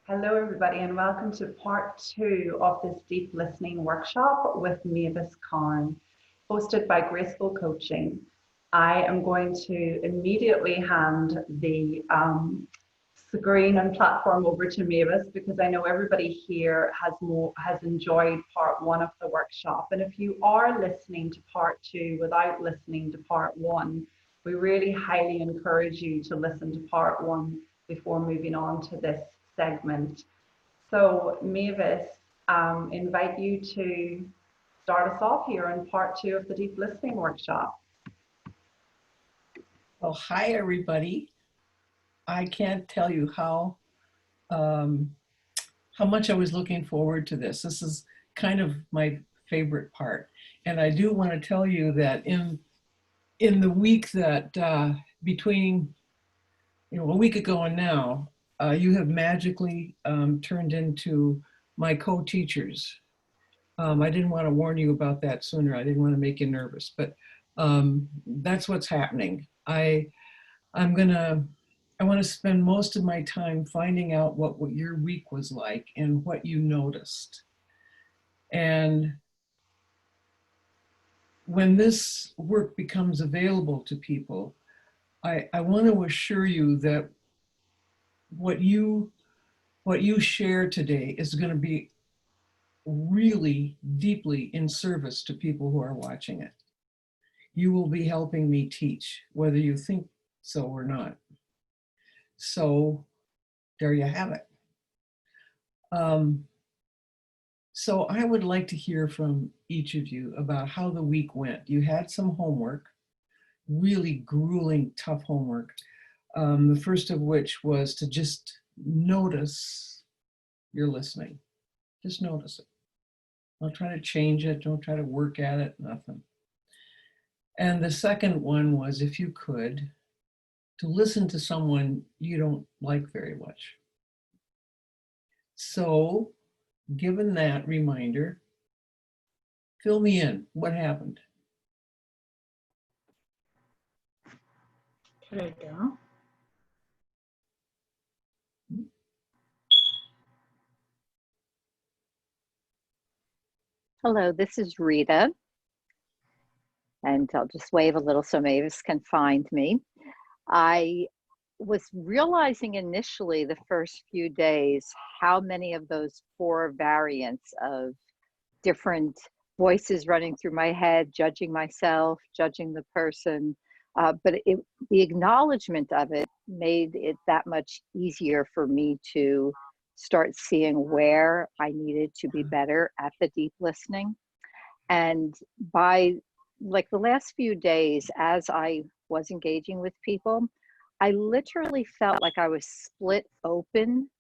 Hello, everybody, and welcome to part two of this deep listening workshop with Mavis Karn, hosted by Graceful Coaching. I am going to immediately hand the screen and platform over to Mavis because I know everybody here has enjoyed part one of the workshop. And if you are listening to part two without listening to part one, we really highly encourage you to listen to part one before moving on to this segment. So, Mavis, invite you to start us off here on part two of the deep listening workshop. Well, hi, everybody. I can't tell you how much I was looking forward to this. This is kind of my favorite part. And I do want to tell you that in the week that between, a week ago and now, you have magically turned into my co-teachers. I didn't want to warn you about that sooner. I didn't want to make you nervous, but that's what's happening. I want to spend most of my time finding out what your week was like and what you noticed. And when this work becomes available to people, I want to assure you that what you share today is going to be really deeply in service to people who are watching it. You will be helping me teach, whether you think so or not. So there you have it. So I would like to hear from each of you about how the week went. You had some homework, really grueling, tough homework. The first of which was to just notice you're listening. Just notice it. Don't try to change it. Don't try to work at it, nothing. And the second one was, if you could, to listen to someone you don't like very much. So, given that reminder, fill me in. What happened? There you go. Hello, this is Rita. And I'll just wave a little so Mavis can find me. I was realizing initially the first few days how many of those 4 variants of different voices running through my head, judging myself, judging the person, but the acknowledgement of it made it that much easier for me to start seeing where I needed to be better at the deep listening. And by like the last few days, as I was engaging with people, I literally felt like I was split open,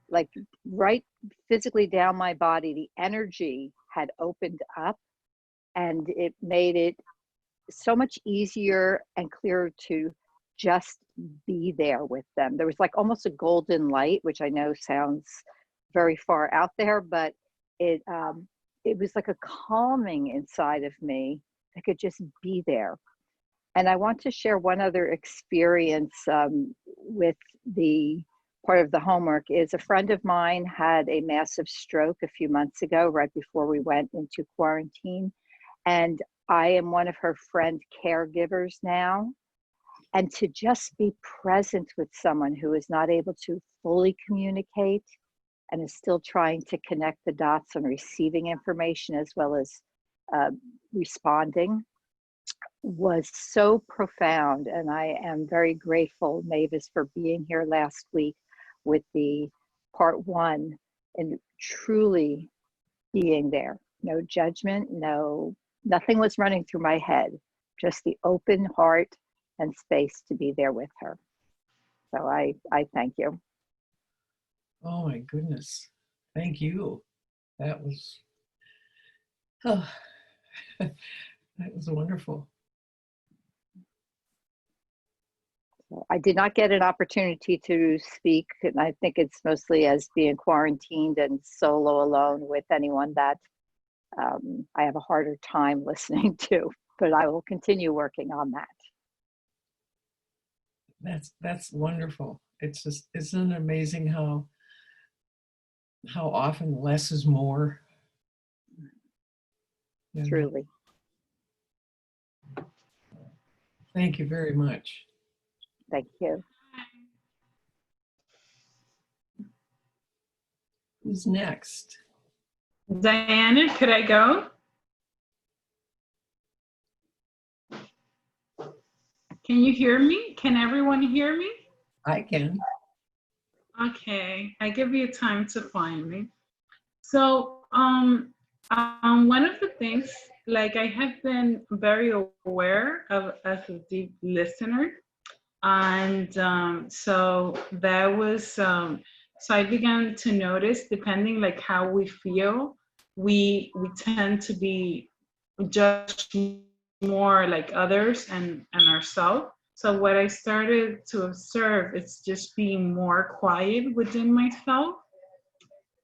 like right physically down my body. The energy had opened up and it made it so much easier and clearer to just be there with them. There was like almost a golden light, which I know sounds very far out there, but it was like a calming inside of me that could just be there. And I want to share one other experience with the part of the homework. Is a friend of mine had a massive stroke a few months ago, right before we went into quarantine. And I am one of her friend caregivers now. And to just be present with someone who is not able to fully communicate and is still trying to connect the dots on receiving information as well as responding was so profound. And I am very grateful, Mavis, for being here last week with the part 1 and truly being there. No judgment, nothing was running through my head, just the open heart and space to be there with her. So I thank you. Oh my goodness. Thank you. That was, oh, that was wonderful. I did not get an opportunity to speak, and I think it's mostly as being quarantined and solo alone with anyone that I have a harder time listening to, but I will continue working on that. That's wonderful. It's just, isn't it amazing how how often less is more. Yeah. Truly. Thank you very much. Thank you. Who's next? Diana, could I go? Can you hear me? Can everyone hear me? I can. Okay, I give you time to find me. So, one of the things, like I have been very aware of as a deep listener, and so that was, so I began to notice, depending like how we feel, we tend to be judged more like others and ourselves. So what I started to observe is just being more quiet within myself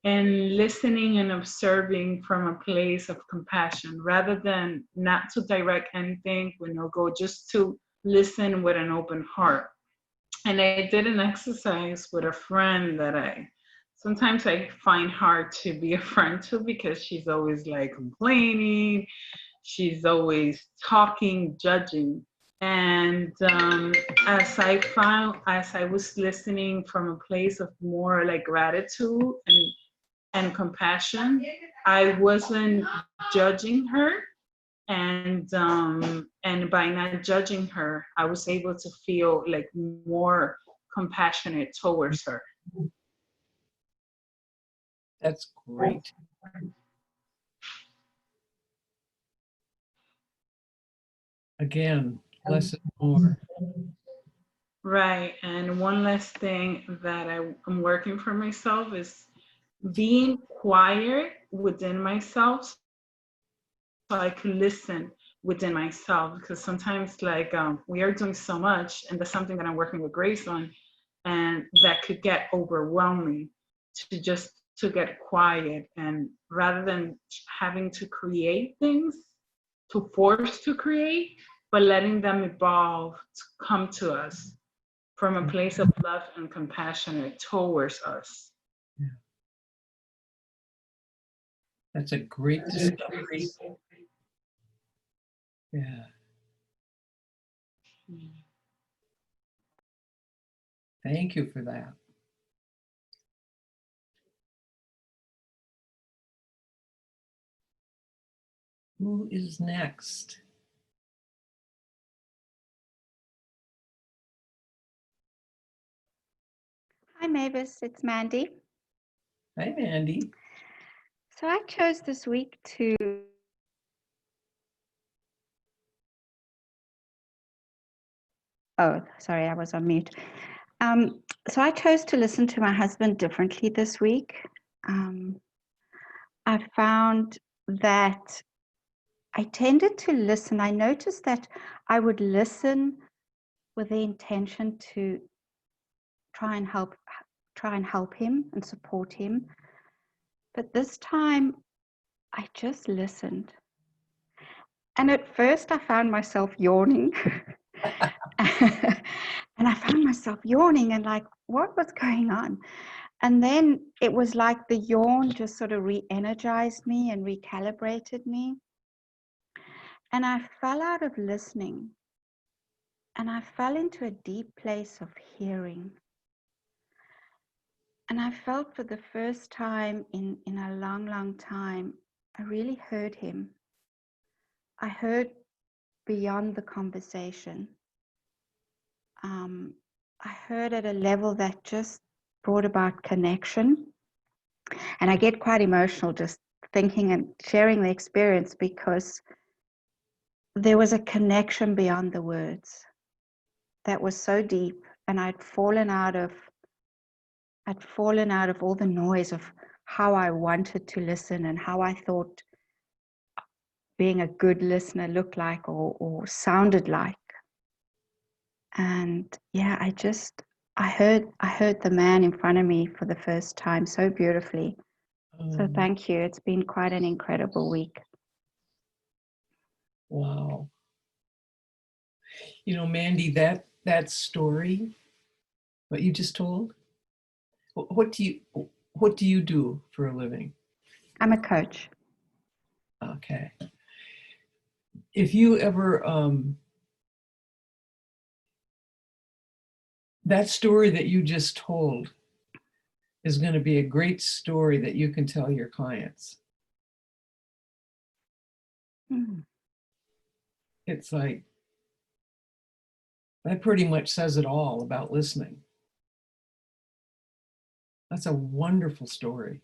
and listening and observing from a place of compassion rather than not to direct anything, go just to listen with an open heart. And I did an exercise with a friend that sometimes I find hard to be a friend to because she's always like complaining. She's always talking, judging. And as I was listening from a place of more like gratitude and compassion, I wasn't judging her. And by not judging her, I was able to feel like more compassionate towards her. That's great. Again, less is more. Right. And one last thing that I'm working for myself is being quiet within myself so I could listen within myself. Because sometimes like we are doing so much, and that's something that I'm working with Grace on, and that could get overwhelming to get quiet. And rather than having to create things, to force to create, but letting them evolve to come to us from a place of love and compassion towards us. Yeah. That's a great discovery. Yeah. Thank you for that. Who is next? Hi, Mavis. It's Mandy. Hi, Mandy. So I chose this week to sorry, I was on mute. So I chose to listen to my husband differently this week. I found that I tended to listen. I noticed that I would listen with the intention to try and help him and support him. But this time, I just listened. And at first, I found myself yawning. And I found myself yawning and like, what was going on? And then it was like the yawn just sort of re-energized me and recalibrated me. And I fell out of listening. And I fell into a deep place of hearing. And I felt for the first time in a long, long time, I really heard him. I heard beyond the conversation. I heard at a level that just brought about connection. And I get quite emotional just thinking and sharing the experience because there was a connection beyond the words that was so deep. And I'd fallen out of all the noise of how I wanted to listen and how I thought being a good listener looked like or sounded like. And yeah, I heard the man in front of me for the first time so beautifully. So thank you. It's been quite an incredible week. Wow. You know, Mandy, that story, what you just told, what do What do you do for a living? I'm a coach. Okay. If you ever, that story that you just told is going to be a great story that you can tell your clients. Mm. It's like, that pretty much says it all about listening. That's a wonderful story.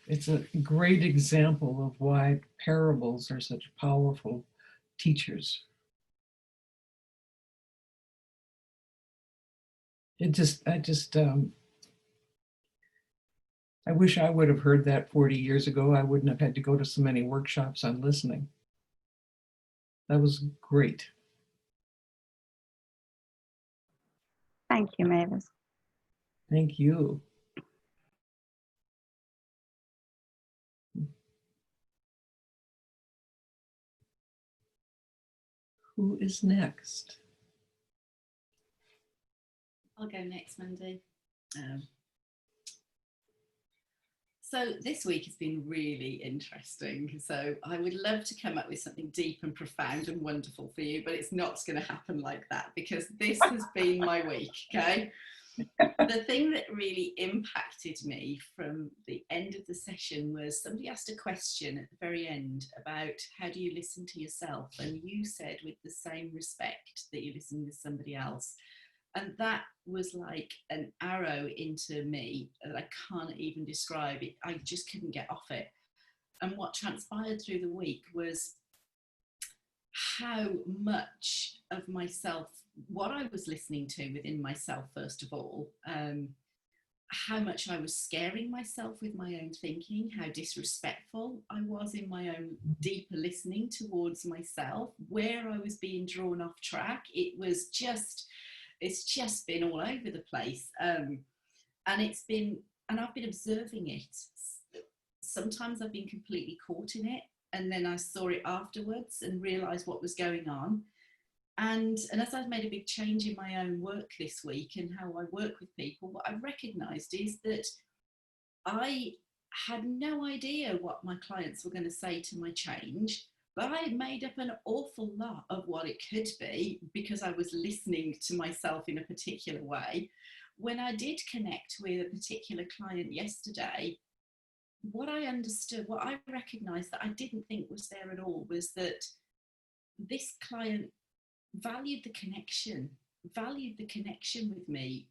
It's a great example of why parables are such powerful teachers. I wish I would have heard that 40 years ago. I wouldn't have had to go to so many workshops on listening. That was great. Thank you, Mavis. Thank you. Who is next? I'll go next, Mandy. So this week has been really interesting. So I would love to come up with something deep and profound and wonderful for you, but it's not going to happen like that because this has been my week, okay? The thing that really impacted me from the end of the session was somebody asked a question at the very end about how do you listen to yourself? And you said with the same respect that you listen to somebody else. And that was like an arrow into me that I can't even describe it. I just couldn't get off it. And what transpired through the week was how much of myself, what I was listening to within myself, first of all, how much I was scaring myself with my own thinking, how disrespectful I was in my own deeper listening towards myself, where I was being drawn off track. It's just been all over the place. And I've been observing it. Sometimes I've been completely caught in it. And then I saw it afterwards and realized what was going on. And as I've made a big change in my own work this week and how I work with people, what I've recognized is that I had no idea what my clients were going to say to my change, but I had made up an awful lot of what it could be because I was listening to myself in a particular way. When I did connect with a particular client yesterday, what I understood, what I recognized that I didn't think was there at all was that this client valued the connection with me,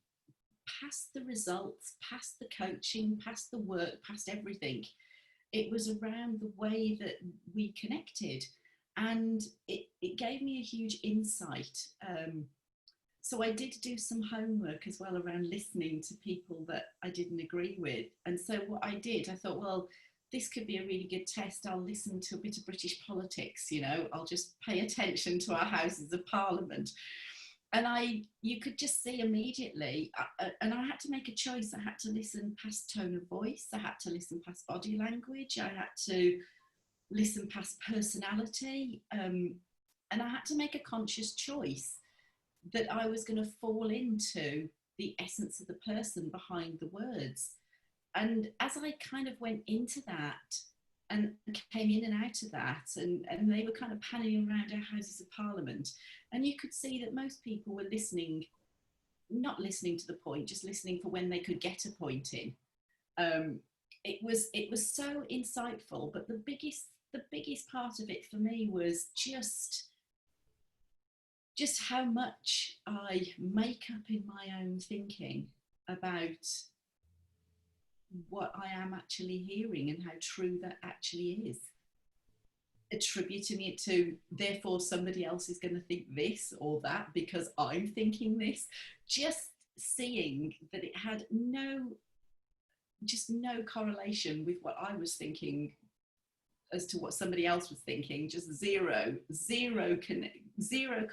past the results, past the coaching, past the work, past everything. It was around the way that we connected, and it gave me a huge insight. So I did do some homework as well around listening to people that I didn't agree with. And so what I did, I thought, well, this could be a really good test. I'll listen to a bit of British politics, I'll just pay attention to our Houses of Parliament. And you could just see immediately, and I had to make a choice. I had to listen past tone of voice. I had to listen past body language. I had to listen past personality. And I had to make a conscious choice that I was going to fall into the essence of the person behind the words. And as I kind of went into that and came in and out of that, and they were kind of panning around our Houses of Parliament, and you could see that most people were listening, not listening to the point, just listening for when they could get a point in. It was so insightful, but the biggest part of it for me was just how much I make up in my own thinking about what I am actually hearing and how true that actually is. Attributing it to, therefore somebody else is going to think this or that because I'm thinking this. Just seeing that it had no correlation with what I was thinking as to what somebody else was thinking, just zero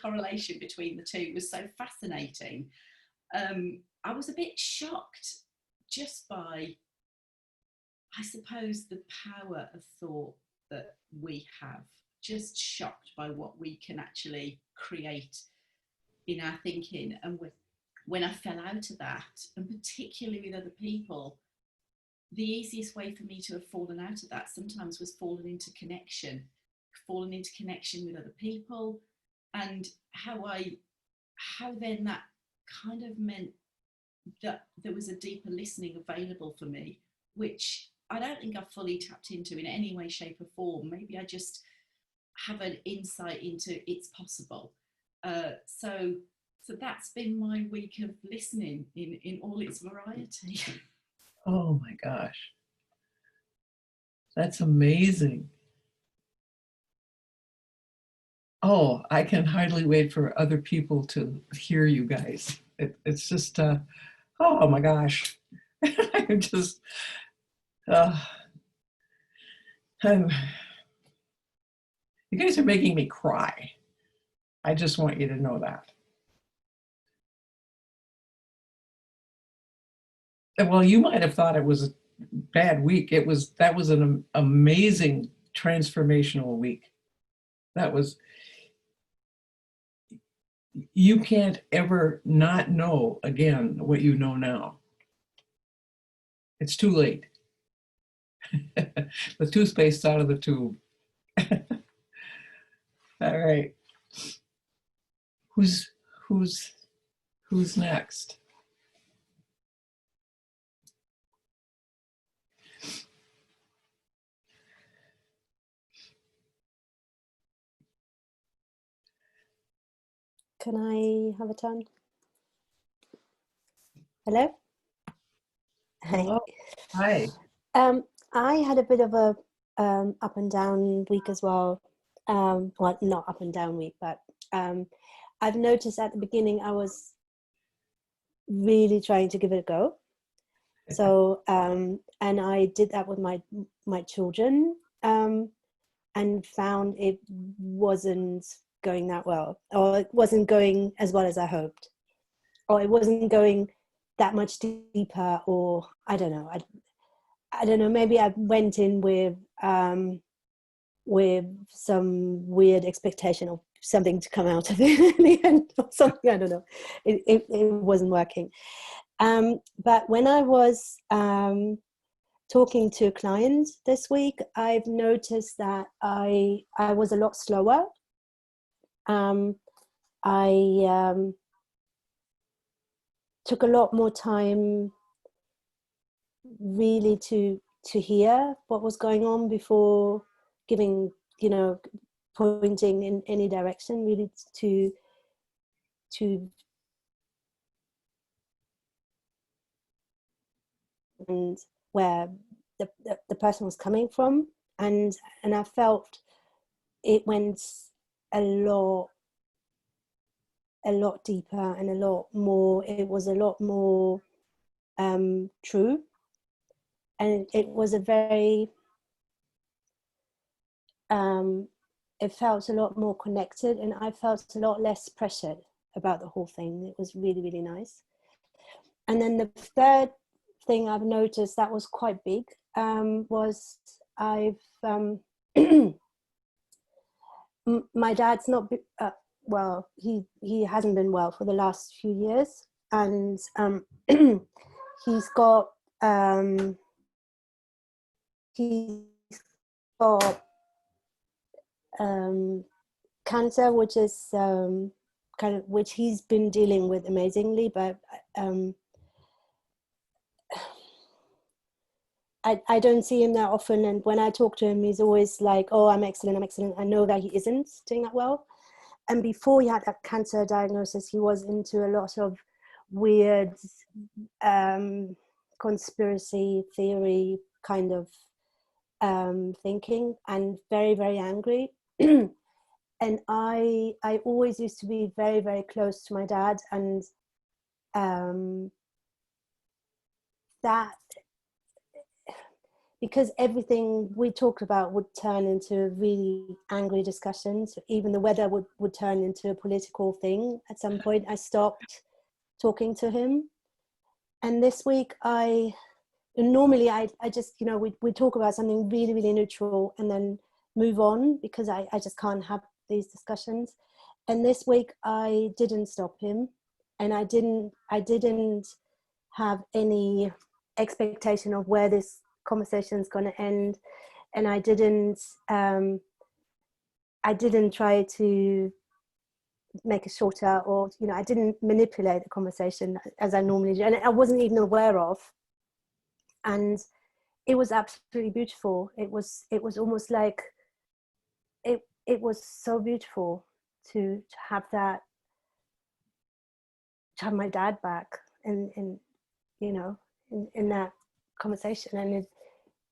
correlation between the two was so fascinating. I was a bit shocked just by, I suppose, the power of thought that we have, just shocked by what we can actually create in our thinking. And when I fell out of that, and particularly with other people, the easiest way for me to have fallen out of that sometimes was falling into connection with other people, and how then that kind of meant that there was a deeper listening available for me, which I don't think I've fully tapped into in any way, shape or form. Maybe I just have an insight into it's possible. So that's been my week of listening in all its variety. Oh my gosh. That's amazing. Oh, I can hardly wait for other people to hear you guys. It's just, oh my gosh. I'm just, you guys are making me cry. I just want you to know that. Well, you might have thought it was a bad week. That was an amazing transformational week. That was, you can't ever not know again what you know now. It's too late. The toothpaste's out of the tube. All right. Who's next? Can I have a turn? Hello? Hello. Hi. I had a bit of a up and down week as well. Well, not up and down week, but I've noticed at the beginning I was really trying to give it a go. So, and I did that with my children, and found it wasn't going that well, or it wasn't going as well as I hoped, or it wasn't going that much deeper, or I don't know. I don't know. Maybe I went in with some weird expectation of something to come out of it in the end, or something. I don't know. It wasn't working. But when I was talking to a client this week, I've noticed that I was a lot slower. I took a lot more time really to hear what was going on before giving, pointing in any direction, really to and where the person was coming from, and I felt it went a lot deeper and a lot more. It was a lot more true, and it was a very it felt a lot more connected, and I felt a lot less pressured about the whole thing. It was really, really nice. And then the third thing I've noticed that was quite big was I've my dad's not well, he hasn't been well for the last few years, and he's got cancer, which is which he's been dealing with amazingly, but I don't see him that often, and when I talk to him, he's always like, "Oh, I'm excellent. I know that he isn't doing that well." And before he had that cancer diagnosis, he was into a lot of weird conspiracy theory kind of thinking, and very, very angry. And I always used to be very, very close to my dad, and that, because everything we talked about would turn into really angry discussions. Even the weather would turn into a political thing. At some point, I stopped talking to him. And this week, normally I just, we talk about something really, really neutral and then move on, because I just can't have these discussions. And this week, I didn't stop him, and I didn't have any expectation of where this conversation is going to end, and I didn't try to make it shorter, or I didn't manipulate the conversation as I normally do, and I wasn't even aware of. And it was absolutely beautiful. It was almost like it was so beautiful to have that, to have my dad back in that conversation. And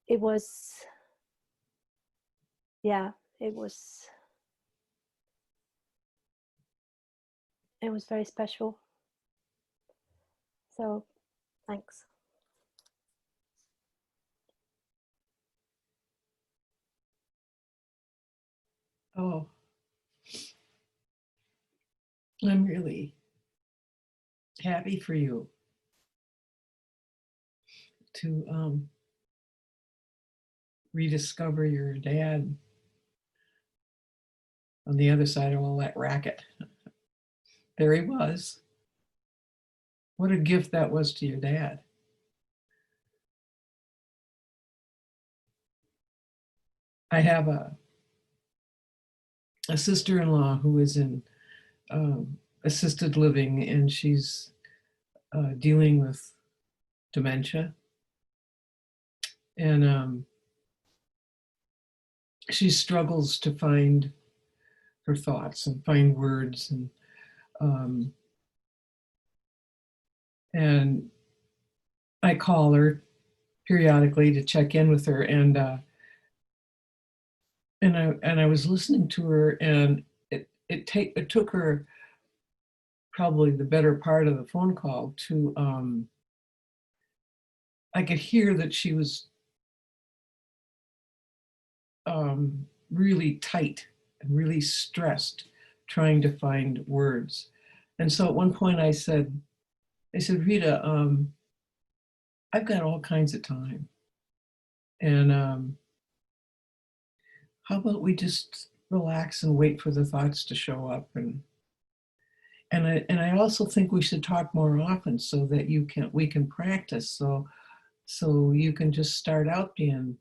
it was, yeah, it was very special. So thanks. Oh, I'm really happy for you to rediscover your dad on the other side of all that racket. There he was. What a gift that was to your dad. I have a sister-in-law who is in assisted living, and she's dealing with dementia. And she struggles to find her thoughts and find words, and I call her periodically to check in with her, and I was listening to her, and it took her probably the better part of the phone call to I could hear that she was really tight and really stressed trying to find words. And so at one point I said, Rita, I've got all kinds of time, and how about we just relax and wait for the thoughts to show up, and I also think we should talk more often so that we can practice, so you can just start out being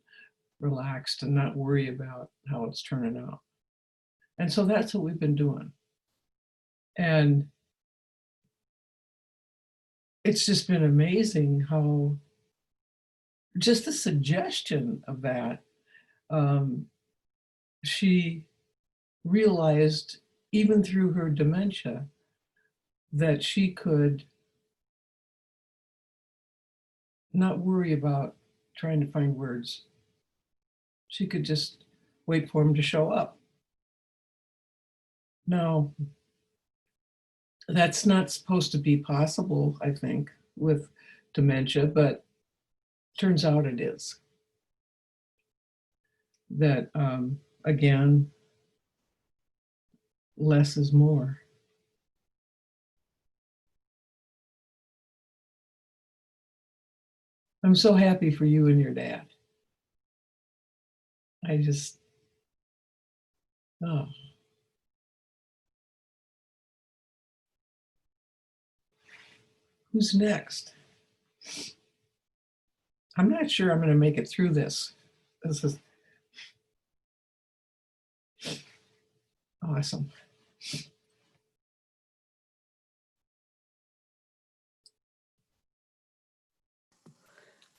relaxed and not worry about how it's turning out. And so that's what we've been doing. And it's just been amazing how just the suggestion of that, she realized even through her dementia that she could not worry about trying to find words. She could just wait for them to show up. Now, that's not supposed to be possible, I think, with dementia, but turns out it is. That, again, less is more. I'm so happy for you and your dad. I just, oh. Who's next? I'm not sure I'm going to make it through this. This is awesome.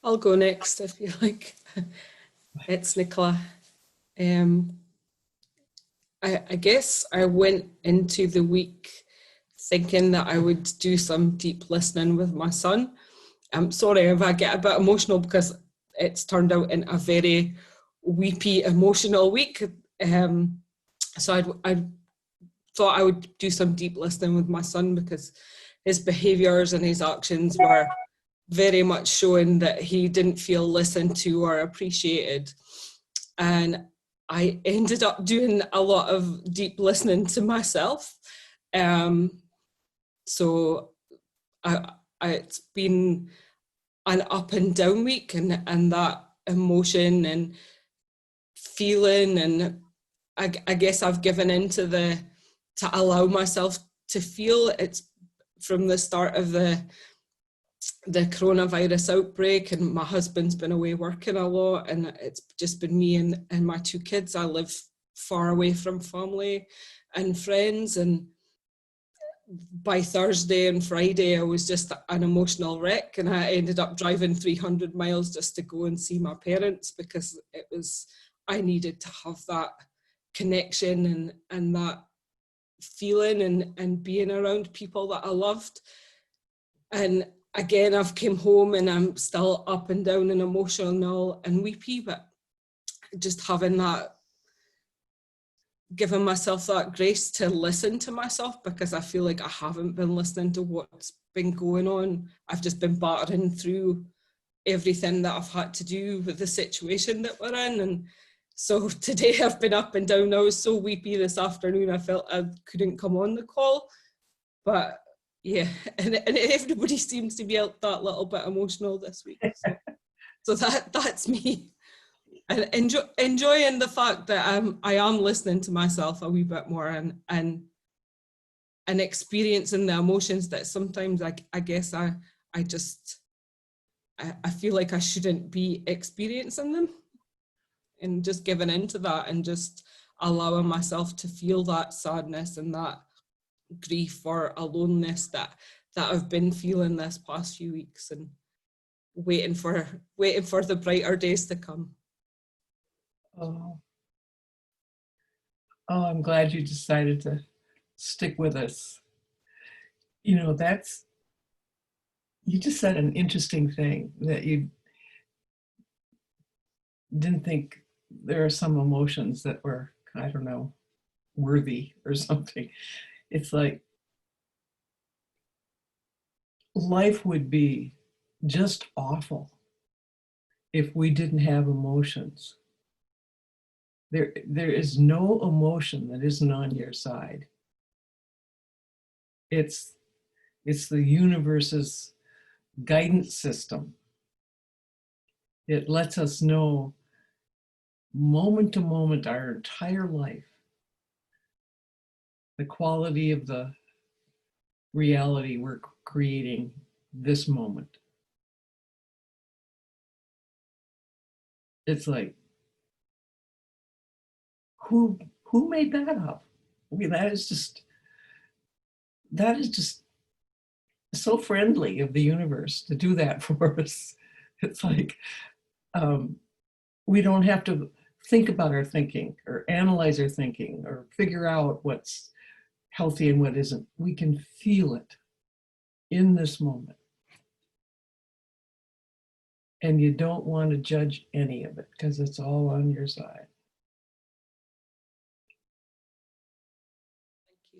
I'll go next if you like. It's Nicola. I guess I went into the week thinking that I would do some deep listening with my son. I'm sorry if I get a bit emotional because it's turned out in a very weepy, emotional week. So I thought I would do some deep listening with my son because his behaviours and his actions were very much showing that he didn't feel listened to or appreciated. And I ended up doing a lot of deep listening to myself. So it's been an up and down week, and that emotion and feeling, and I guess I've given into to allow myself to feel. It's from the start of the the coronavirus outbreak, and my husband's been away working a lot, and it's just been me and my 2 kids. I live far away from family and friends, and by Thursday and Friday I was just an emotional wreck, and I ended up driving 300 miles just to go and see my parents, because I needed to have that connection and that feeling and being around people that I loved. And again, I've came home and I'm still up and down and emotional and weepy, but just having that, giving myself that grace to listen to myself, because I feel like I haven't been listening to what's been going on. I've just been battering through everything that I've had to do with the situation that we're in. And so today I've been up and down. I was so weepy this afternoon, I felt I couldn't come on the call. But yeah, and everybody seems to be that little bit emotional this week. So that's me. And enjoying the fact that I am listening to myself a wee bit more and experiencing the emotions that sometimes I guess I feel like I shouldn't be experiencing them, and just giving into that and just allowing myself to feel that sadness and that grief or aloneness that I've been feeling this past few weeks, and waiting for the brighter days to come. Oh, I'm glad you decided to stick with us. You know, you just said an interesting thing, that you didn't think there are some emotions that were, I don't know, worthy or something. It's like life would be just awful if we didn't have emotions. There is no emotion that isn't on your side. It's the universe's guidance system. It lets us know moment to moment, our entire life, the quality of the reality we're creating this moment. It's like, who made that up? I mean, that is just so friendly of the universe to do that for us. It's like, we don't have to think about our thinking or analyze our thinking or figure out what's healthy and what isn't. We can feel it in this moment. And you don't want to judge any of it, because it's all on your side.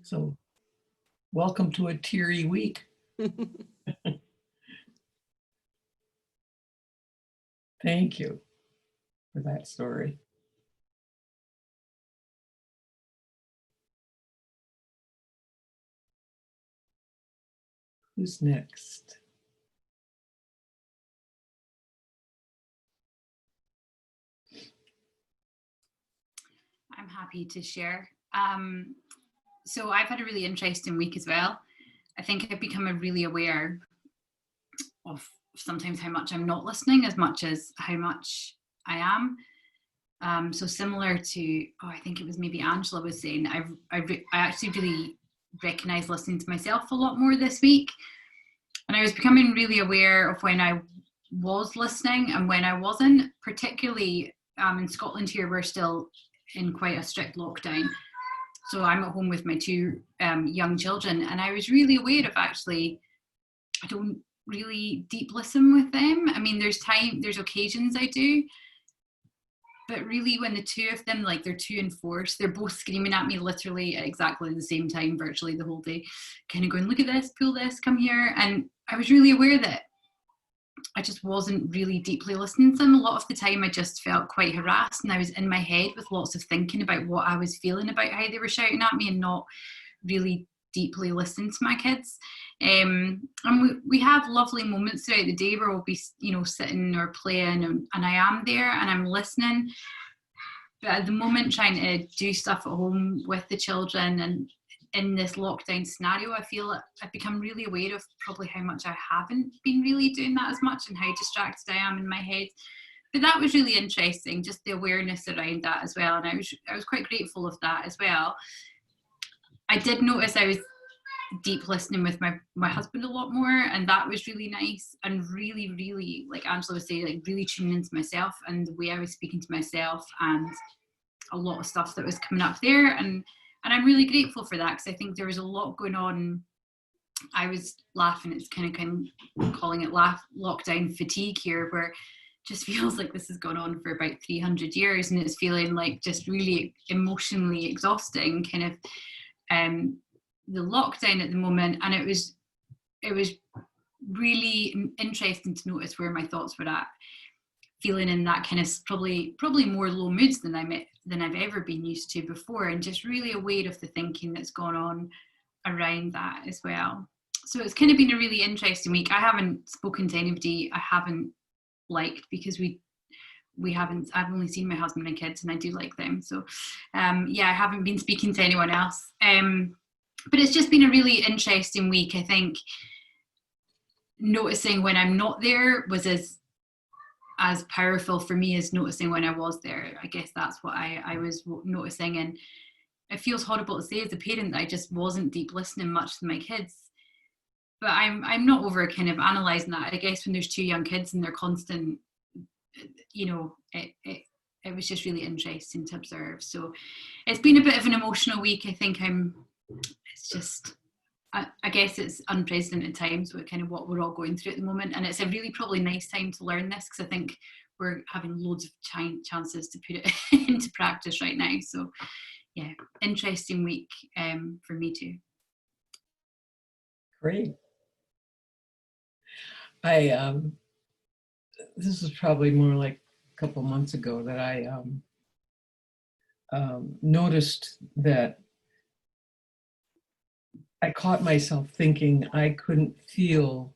So welcome to a teary week. Thank you for that story. Who's next? I'm happy to share. So I've had a really interesting week as well. I think I've become really aware of sometimes how much I'm not listening as much as how much I am. So similar to, I think it was maybe Angela was saying, I actually really recognise listening to myself a lot more this week. And I was becoming really aware of when I was listening and when I wasn't, particularly in Scotland here, we're still in quite a strict lockdown. So I'm at home with my 2 young children, and I was really aware of actually, I don't really deep listen with them. I mean, there's occasions I do, but really when the 2 of them, like they're 2 and 4, so they're both screaming at me literally at exactly the same time, virtually the whole day, kind of going, look at this, pull this, come here. And I was really aware that I just wasn't really deeply listening to them. A lot of the time I just felt quite harassed, and I was in my head with lots of thinking about what I was feeling about how they were shouting at me, and not really deeply listening to my kids. And we have lovely moments throughout the day where we'll be, sitting or playing, and I am there and I'm listening. But at the moment, trying to do stuff at home with the children, and in this lockdown scenario, I feel I've become really aware of probably how much I haven't been really doing that as much and how distracted I am in my head. But that was really interesting, just the awareness around that as well. And I was quite grateful of that as well. I did notice I was deep listening with my husband a lot more, and that was really nice, and really, really, like Angela was saying, like really tuning into myself and the way I was speaking to myself, and a lot of stuff that was coming up there, and I'm really grateful for that, because I think there was a lot going on. I was laughing, it's kind of calling it lockdown fatigue here, where it just feels like this has gone on for about 300 years, and it's feeling like just really emotionally exhausting, kind of the lockdown at the moment. And it was really interesting to notice where my thoughts were at, feeling in that kind of probably more low moods than I've ever been used to before, and just really aware of the thinking that's gone on around that as well. So it's kind of been a really interesting week. I haven't spoken to anybody I haven't liked, because I've only seen my husband and kids, and I do like them. So I haven't been speaking to anyone else. But it's just been a really interesting week. I think noticing when I'm not there was as powerful for me as noticing when I was there. I guess that's what I was noticing. And it feels horrible to say as a parent that I just wasn't deep listening much to my kids. But I'm not over kind of analysing that. I guess when there's two young kids and they're constant, it was just really interesting to observe. So it's been a bit of an emotional week. I think it's just, I guess it's unprecedented times with kind of what we're all going through at the moment. And it's a really probably nice time to learn this, because I think we're having loads of chances to put it into practice right now. So yeah, interesting week for me too. Great. This is probably more like a couple months ago that I noticed that I caught myself thinking I couldn't feel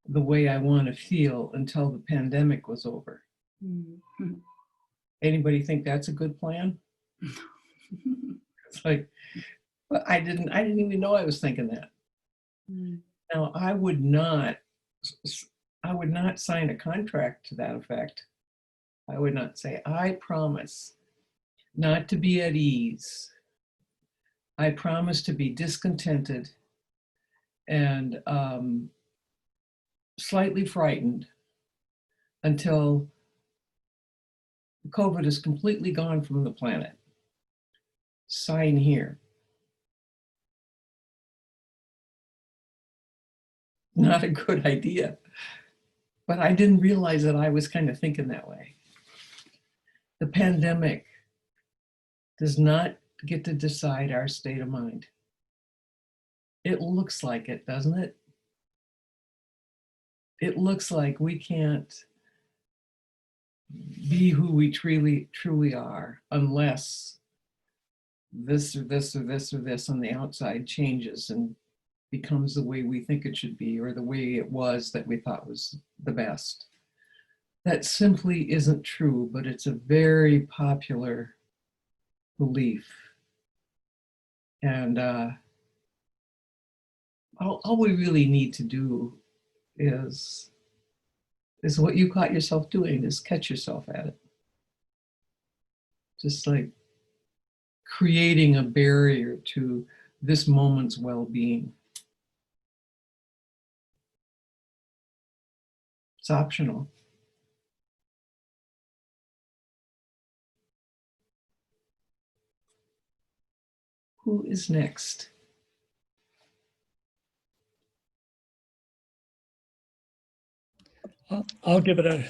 the way I want to feel until the pandemic was over. Mm-hmm. Anybody think that's a good plan? It's like, well, I didn't even know I was thinking that. Mm. Now, I would not sign a contract to that effect. I would not say, I promise not to be at ease. I promise to be discontented and slightly frightened until COVID is completely gone from the planet. Sign here. Not a good idea. But I didn't realize that I was kind of thinking that way. The pandemic does not get to decide our state of mind. It looks like it, doesn't it? It looks like we can't be who we truly are unless this or this or this or this on the outside changes and becomes the way we think it should be, or the way it was that we thought was the best. That simply isn't true, but it's a very popular belief. And all we really need to do is what you caught yourself doing, is catch yourself at it. Just like creating a barrier to this moment's well-being. It's optional. Who is next? I'll give it a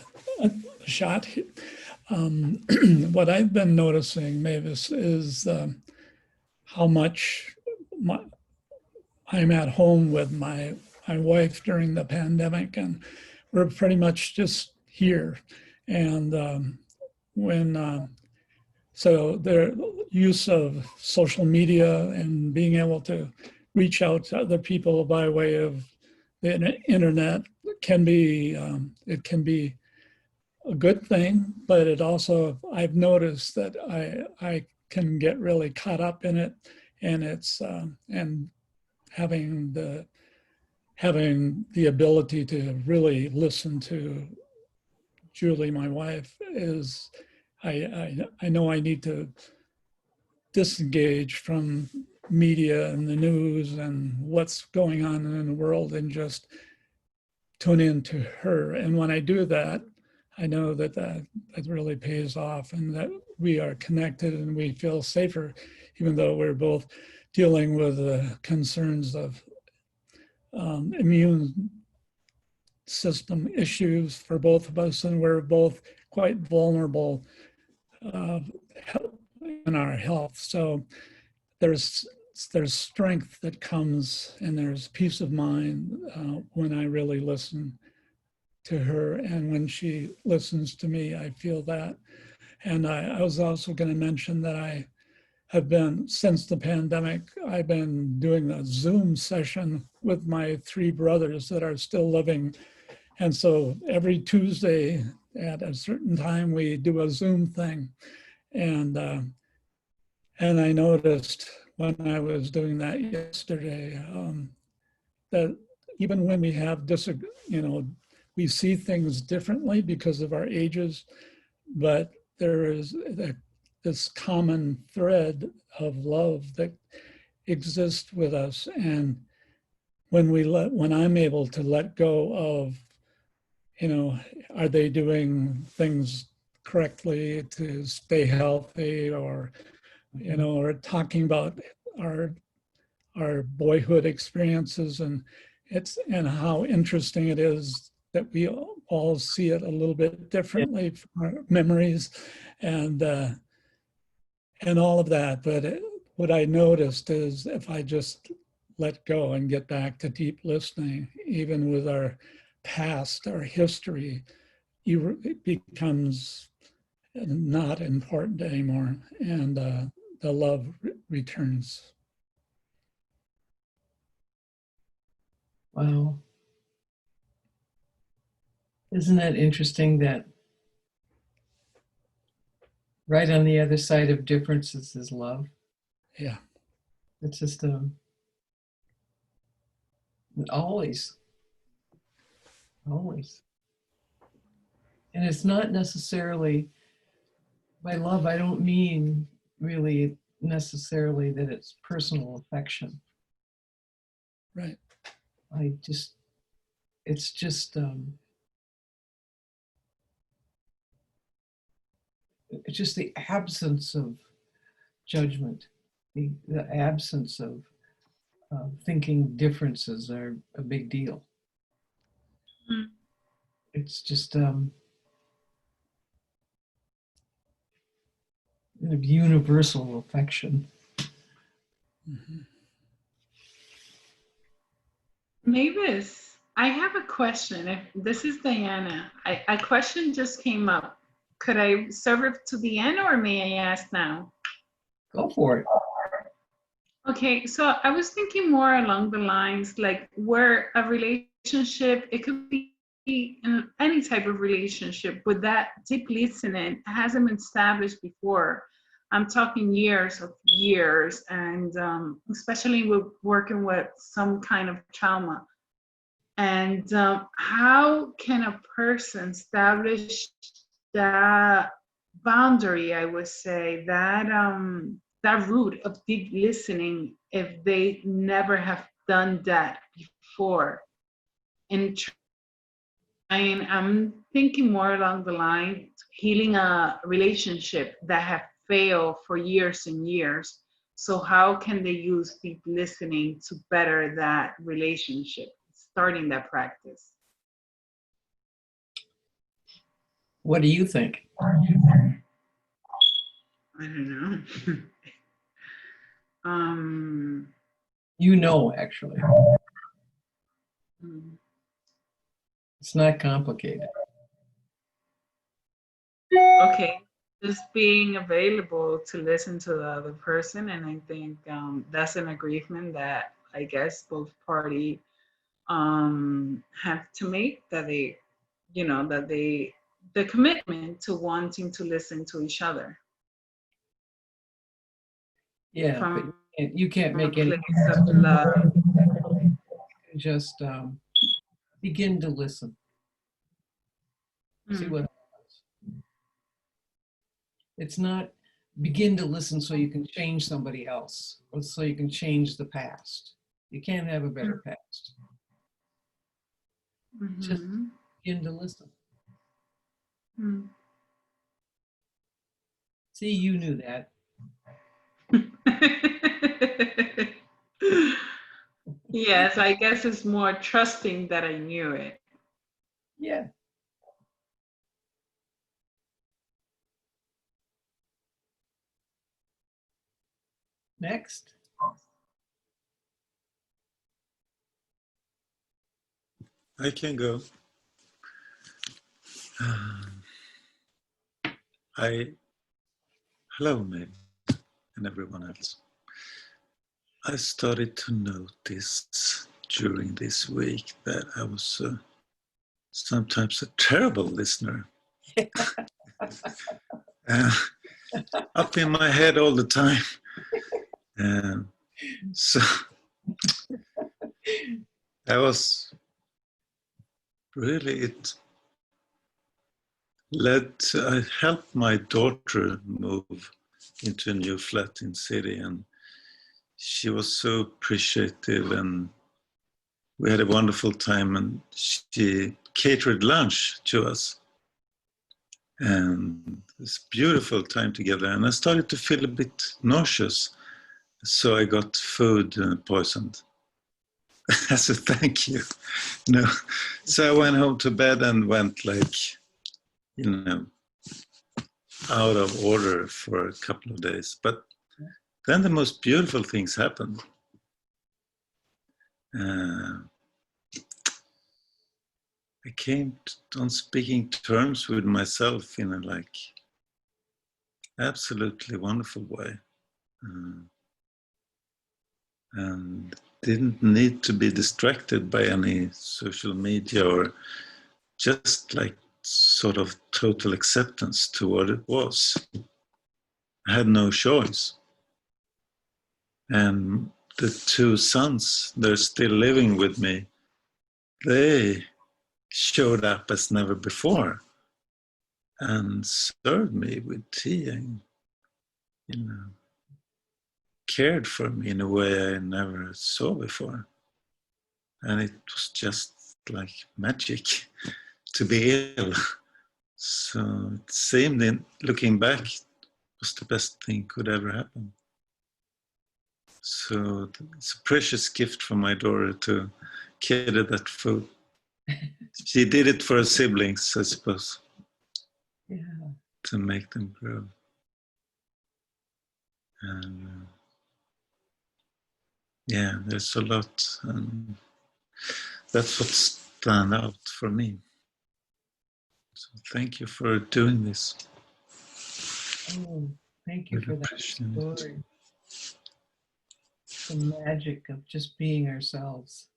shot. What I've been noticing, Mavis, is how much I'm at home with my wife during the pandemic, and we're pretty much just here. And so their use of social media and being able to reach out to other people by way of the internet can be a good thing, but it also, I've noticed that I can get really caught up in it and it's and having the ability to really listen to Julie, my wife, is I know I need to disengage from media and the news and what's going on in the world and just tune in to her. And when I do that, I know that really pays off, and that we are connected and we feel safer, even though we're both dealing with the concerns of immune system issues for both of us, and we're both quite vulnerable in our health. So there's strength that comes, and there's peace of mind when I really listen to her, and when she listens to me, I feel that. And I was also going to mention that I have been, since the pandemic, I've been doing a Zoom session with my 3 brothers that are still living. And so every Tuesday at a certain time, we do a Zoom thing. And I noticed when I was doing that yesterday, that even when we have we see things differently because of our ages, but there is this common thread of love that exists with us. And when I'm able to let go of, are they doing things correctly to stay healthy, or, or talking about our boyhood experiences, and how interesting it is that we all see it a little bit differently from our memories and all of that. But what I noticed is if I just let go and get back to deep listening, even with our past, our history, it becomes not important anymore, and the love returns. Wow. Isn't that interesting that right on the other side of differences is love? Yeah. It's just always. And it's not necessarily, by love, I don't mean really necessarily that it's personal affection. Right. It's just the absence of judgment, the absence of thinking differences are a big deal. Mm. It's just universal affection. Mm-hmm. Mavis, I have a question. This is Daihana. A question just came up. Could I serve it to the end, or may I ask now? Go for it. Okay, so I was thinking more along the lines like where a relationship, it could be in any type of relationship, with that deep listening hasn't been established before. I'm talking years, and especially with working with some kind of trauma. And how can a person establish that boundary, I would say, that root of deep listening if they never have done that before? And I'm thinking more along the line, healing a relationship that have failed for years and years. So how can they use deep listening to better that relationship, starting that practice? What do you think? I don't know. Actually. It's not complicated. Okay, just being available to listen to the other person, and I think that's an agreement that I guess both parties have to make, that they, the commitment to wanting to listen to each other. Yeah, From You can't make any. place of love. Just begin to listen. See what happens. It's not begin to listen so you can change somebody else or so you can change the past. You can't have a better past. Just begin to listen. See, you knew that. Yes, I guess it's more trusting that I knew it. Yeah. Next. I can go. Hello, Mavis and everyone else. I started to notice during this week that I was sometimes a terrible listener. Up in my head all the time. So that was really, it led to, I helped my daughter move into a new flat in city, and she was so appreciative, and we had a wonderful time, and she catered lunch to us. And this beautiful time together, and I started to feel a bit nauseous, so I got food poisoned as a thank you. No, so I went home to bed and went like, you know, out of order for a couple of days. But then the most beautiful things happened. I came on speaking terms with myself in a like absolutely wonderful way, and didn't need to be distracted by any social media, or just like sort of total acceptance to what it was. I had no choice. And the two sons, they're still living with me, they showed up as never before and served me with tea and, you know, cared for me in a way I never saw before. And it was just like magic to be ill. So it seemed, in looking back, was the best thing could ever happen. So it's a precious gift from my daughter to cater that food. She did it for her siblings, I suppose. Yeah. To make them grow. And yeah, there's a lot. And that's what stand out for me. So thank you for doing this. Oh, thank you for that story. The magic of just being ourselves.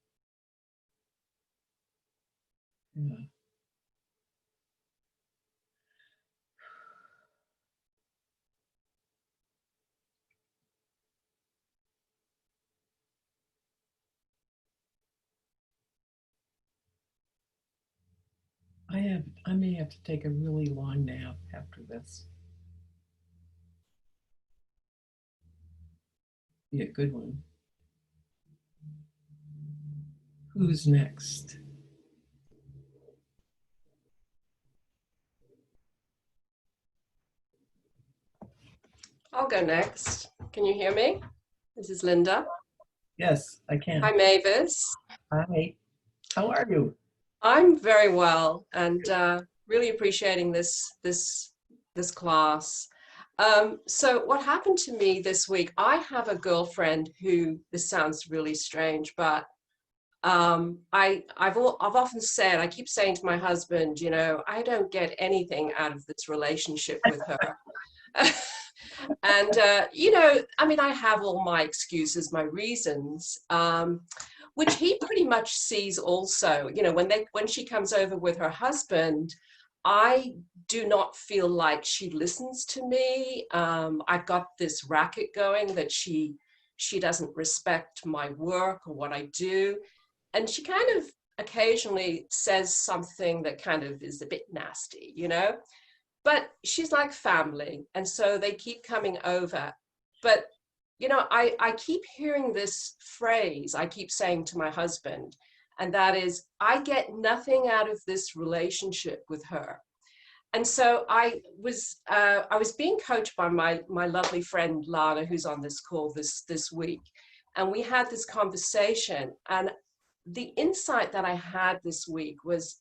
Yeah. I may have to take a really long nap after this. Be a good one. Who's next? I'll go next. Can you hear me? This is Linda. Yes, I can. Hi, Mavis. Hi. How are you? I'm very well, and really appreciating this class. So what happened to me this week, I have a girlfriend who, this sounds really strange, but I've often said, I keep saying to my husband, you know, I don't get anything out of this relationship with her. And, you know, I mean, I have all my excuses, my reasons, which he pretty much sees also. You know, when she comes over with her husband, I do not feel like she listens to me. I've got this racket going that she she doesn't respect my work or what I do. And she kind of occasionally says something that kind of is a bit nasty, you know, but she's like family. And so they keep coming over. But, you know, I keep hearing this phrase I keep saying to my husband, and that is, I get nothing out of this relationship with her. And so I was being coached by my lovely friend Lana, who's on this call this week, and we had this conversation. And the insight that I had this week was,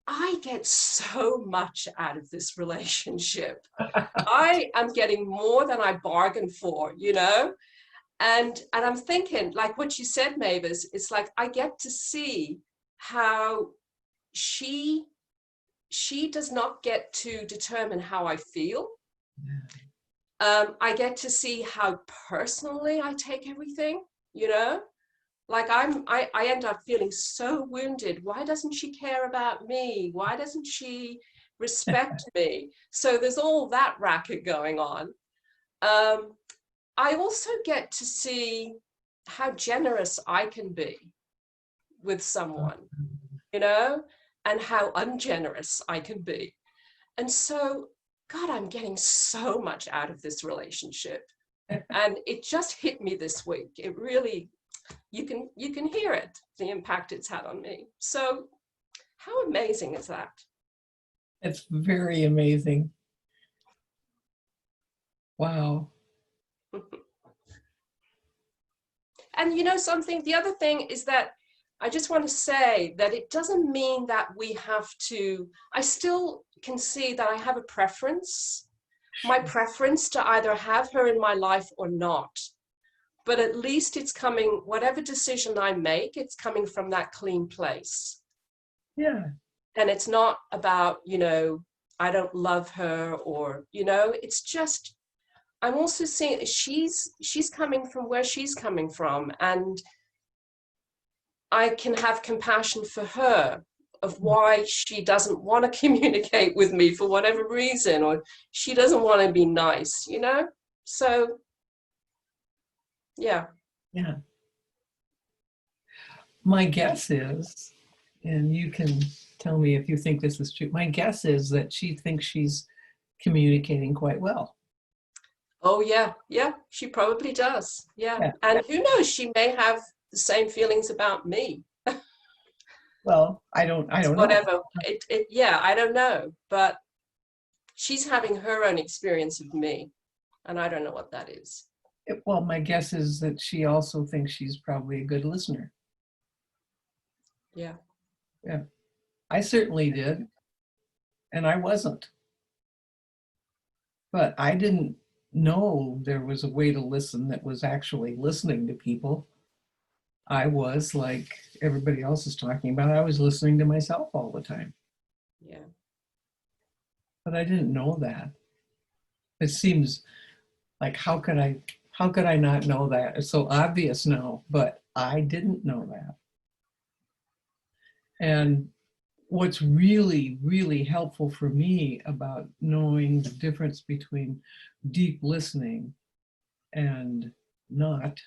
I get so much out of this relationship. I am getting more than I bargained for, you know. And I'm thinking, like what you said, Mavis, it's like I get to see how she does not get to determine how I feel. I get to see how personally I take everything, you know, like I end up feeling so wounded. Why doesn't she care about me? Why doesn't she respect me? So there's all that racket going on. I also get to see how generous I can be with someone, you know, and how ungenerous I can be. And so, God, I'm getting so much out of this relationship. And it just hit me this week. It really, you can hear it, the impact it's had on me. So how amazing is that? It's very amazing. Wow. And you know something, the other thing is that I just want to say that it doesn't mean that we have to, I still can see that I have a preference, my preference to either have her in my life or not. But at least it's coming, whatever decision I make, it's coming from that clean place. Yeah. And it's not about, you know, I don't love her, or, you know, it's just, I'm also seeing she's coming from where she's coming from, and I can have compassion for her of why she doesn't want to communicate with me for whatever reason, or she doesn't want to be nice, you know? So, yeah. Yeah. My guess is, and you can tell me if you think this is true, my guess is that she thinks she's communicating quite well. Oh, yeah. Yeah, she probably does. Yeah. Yeah. And who knows, she may have the same feelings about me. Well, I don't Whatever. know. Yeah, I don't know. But she's having her own experience of me, and I don't know what that is. Well, my guess is that she also thinks she's probably a good listener. Yeah. Yeah. I certainly did. And I wasn't. But I didn't know there was a way to listen that was actually listening to people. I was, like everybody else is talking about, I was listening to myself all the time. Yeah. But I didn't know that. It seems like, how could I not know that? It's so obvious now, but I didn't know that. And what's really, really helpful for me about knowing the difference between deep listening and not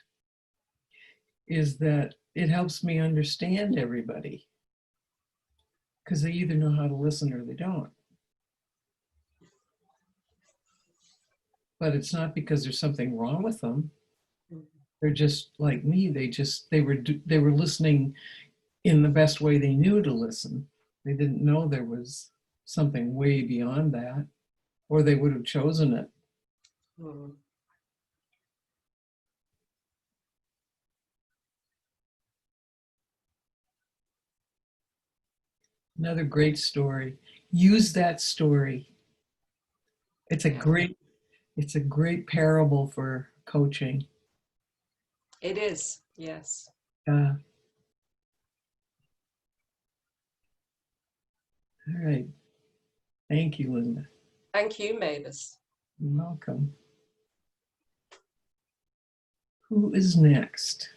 is that it helps me understand everybody, because they either know how to listen or they don't. But it's not because there's something wrong with them. They're just like me. They were listening in the best way they knew to listen. They didn't know there was something way beyond that, or they would have chosen it. Mm. Another great story. Use that story. It's a great parable for coaching. It is, yes. All right. Thank you, Linda. Thank you, Mavis. You're welcome. Who is next?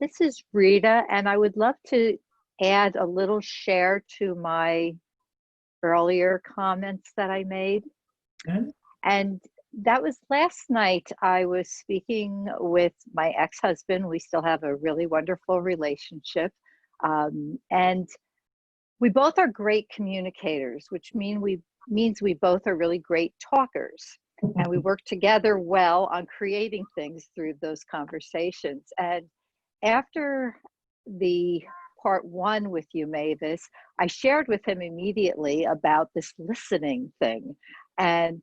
This is Rita, and I would love to add a little share to my earlier comments that I made. Good. And that was last night. I was speaking with my ex-husband. We still have a really wonderful relationship. And we both are great communicators, which means we both are really great talkers. And we work together well on creating things through those conversations. And after the part one with you, Mavis, I shared with him immediately about this listening thing. And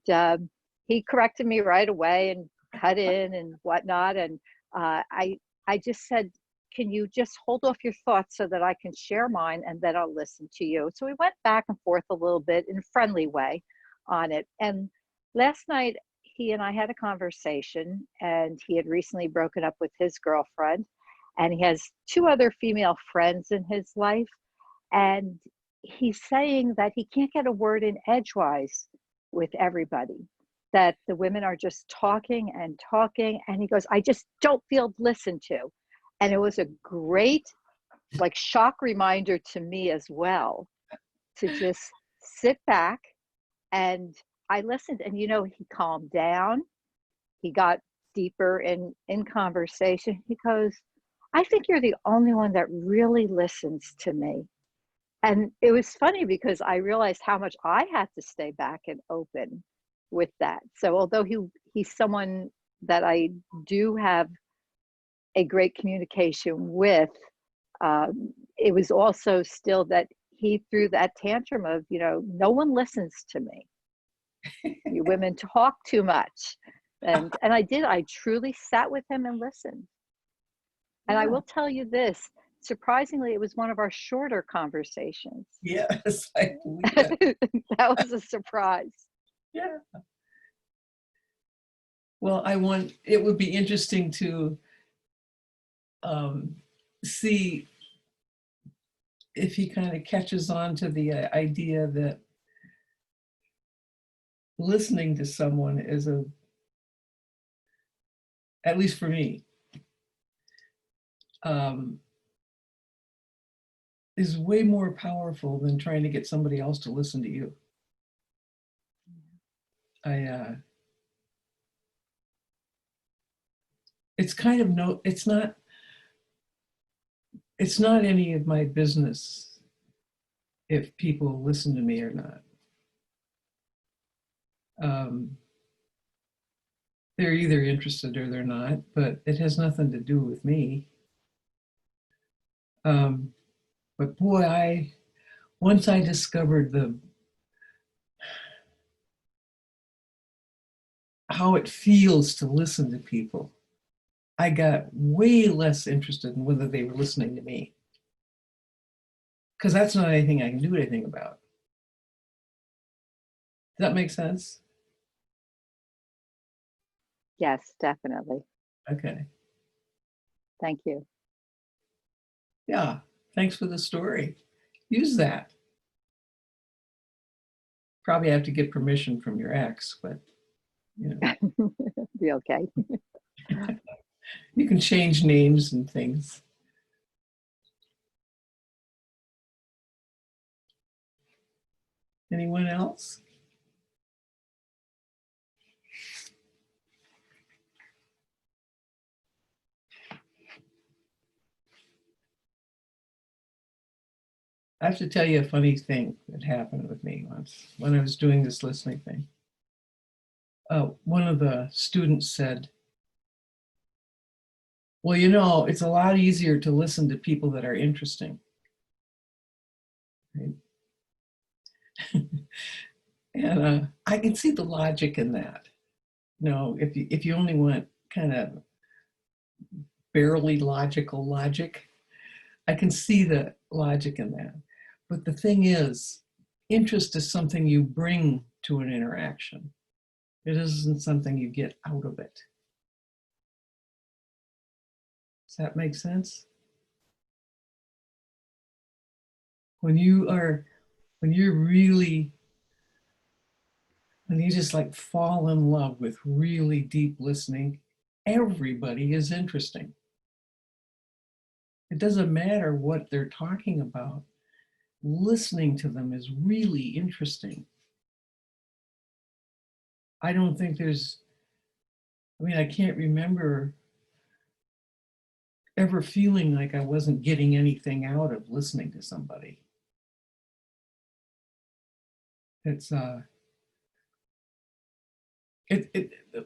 he corrected me right away and cut in and whatnot. And I just said, can you just hold off your thoughts so that I can share mine and then I'll listen to you. So we went back and forth a little bit in a friendly way on it. And last night, he and I had a conversation, and he had recently broken up with his girlfriend, and he has 2 other female friends in his life. And he's saying that he can't get a word in edgewise with everybody, that the women are just talking and talking. And he goes, I just don't feel listened to. And it was a great, like, shock reminder to me as well, to just sit back. And I listened, and, you know, he calmed down. He got deeper in conversation. He goes, I think you're the only one that really listens to me. And it was funny because I realized how much I had to stay back and open with that. So although he's someone that I do have a great communication with, it was also still that he threw that tantrum of, you know, no one listens to me. You women talk too much. And I truly sat with him and listened. And I will tell you this, surprisingly, it was one of our shorter conversations. Yes, I believe that. That was a surprise. Yeah. Well, it would be interesting to see if he kind of catches on to the idea that listening to someone is at least for me, is way more powerful than trying to get somebody else to listen to you. It's kind of it's not any of my business if people listen to me or not. They're either interested or they're not, but it has nothing to do with me. But boy, once I discovered how it feels to listen to people, I got way less interested in whether they were listening to me. Because that's not anything I can do anything about. Does that make sense? Yes, definitely. Okay. Thank you. Yeah, thanks for the story. Use that. Probably have to get permission from your ex, but you know. Be okay. You can change names and things. Anyone else? I have to tell you a funny thing that happened with me once when I was doing this listening thing. One of the students said, well, you know, it's a lot easier to listen to people that are interesting. Right? And I can see the logic in that. You know, if you only want kind of barely logical logic, I can see the logic in that. But the thing is, interest is something you bring to an interaction. It isn't something you get out of it. Does that make sense? When you just like fall in love with really deep listening, everybody is interesting. It doesn't matter what they're talking about. Listening to them is really interesting. I don't think there's, I mean, I can't remember ever feeling like I wasn't getting anything out of listening to somebody. It's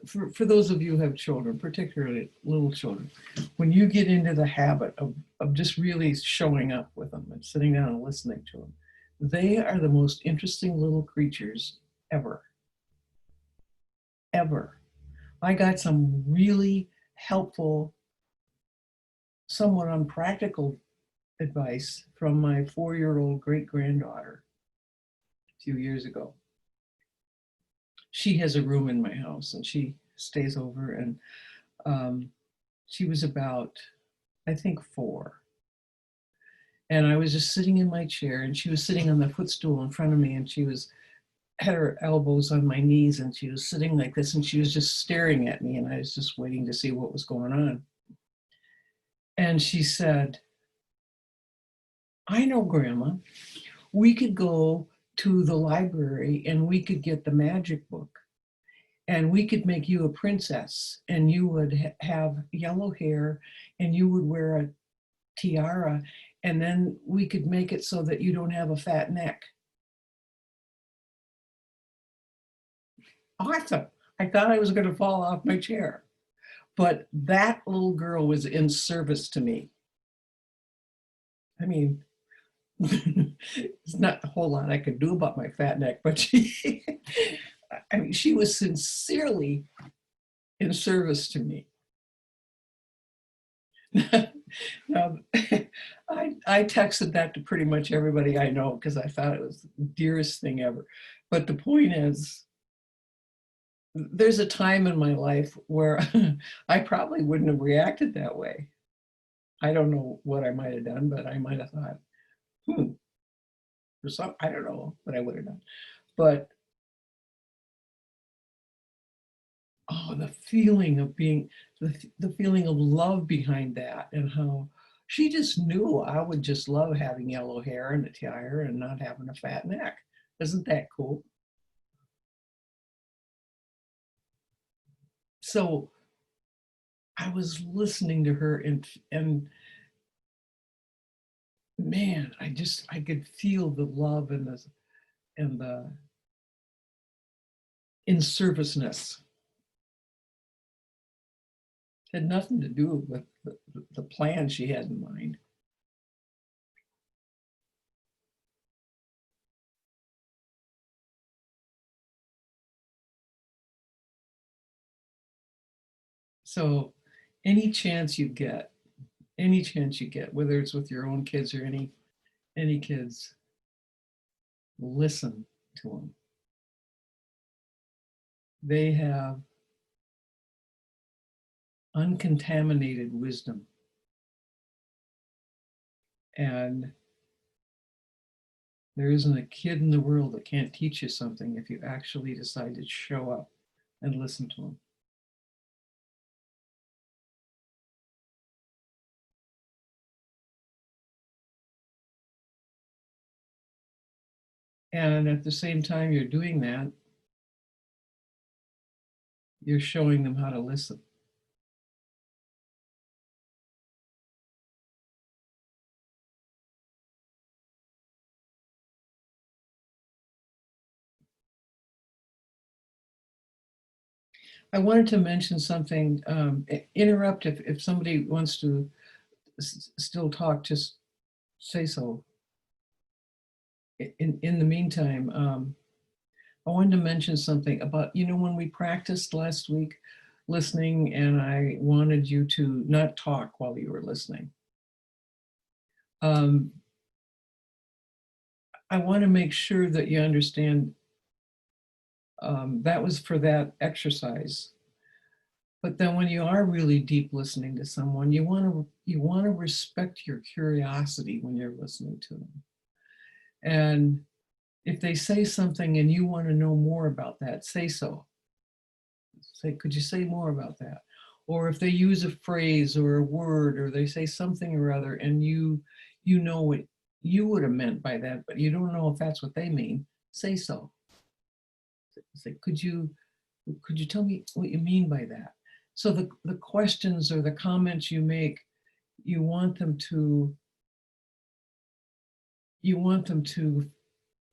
for those of you who have children, particularly little children, when you get into the habit of just really showing up with them and sitting down and listening to them, they are the most interesting little creatures ever. Ever. I got some really helpful, somewhat unpractical advice from my 4-year-old great-granddaughter a few years ago. She has a room in my house and she stays over, and she was about, I think, 4. And I was just sitting in my chair and she was sitting on the footstool in front of me, and she had her elbows on my knees and she was sitting like this, and she was just staring at me, and I was just waiting to see what was going on. And she said, "I know, Grandma, we could go to the library and we could get the magic book, and we could make you a princess, and you would have yellow hair and you would wear a tiara, and then we could make it so that you don't have a fat neck." Awesome. I thought I was going to fall off my chair, but that little girl was in service to me. I mean, there's not a whole lot I could do about my fat neck, but I mean, she was sincerely in service to me. Now, I texted that to pretty much everybody I know because I thought it was the dearest thing ever. But the point is, there's a time in my life where I probably wouldn't have reacted that way. I don't know what I might have done, but I might have thought, or some, I don't know what I would have done. But oh, the feeling of being, the feeling of love behind that, and how she just knew I would just love having yellow hair and a tiara and not having a fat neck. Isn't that cool? So I was listening to her, and man, I could feel the love and the in-serviceness. Had nothing to do with the plan she had in mind. So any chance you get, whether it's with your own kids or any kids, listen to them. They have uncontaminated wisdom. And there isn't a kid in the world that can't teach you something if you actually decide to show up and listen to them. And at the same time you're doing that, you're showing them how to listen. I wanted to mention something, interrupt if somebody wants to still talk, just say so. In the meantime, I wanted to mention something about, when we practiced last week listening, and I wanted you to not talk while you were listening. I want to make sure that you understand that was for that exercise. But then when you are really deep listening to someone, you want to respect your curiosity when you're listening to them. And if they say something and you want to know more about that, say so. Say, could you say more about that? or if they use a phrase or a word, or they say something or other, and you know what you would have meant by that, but you don't know if that's what they mean, say so. Say, could you tell me what you mean by that? So the questions or the comments you make, you want them to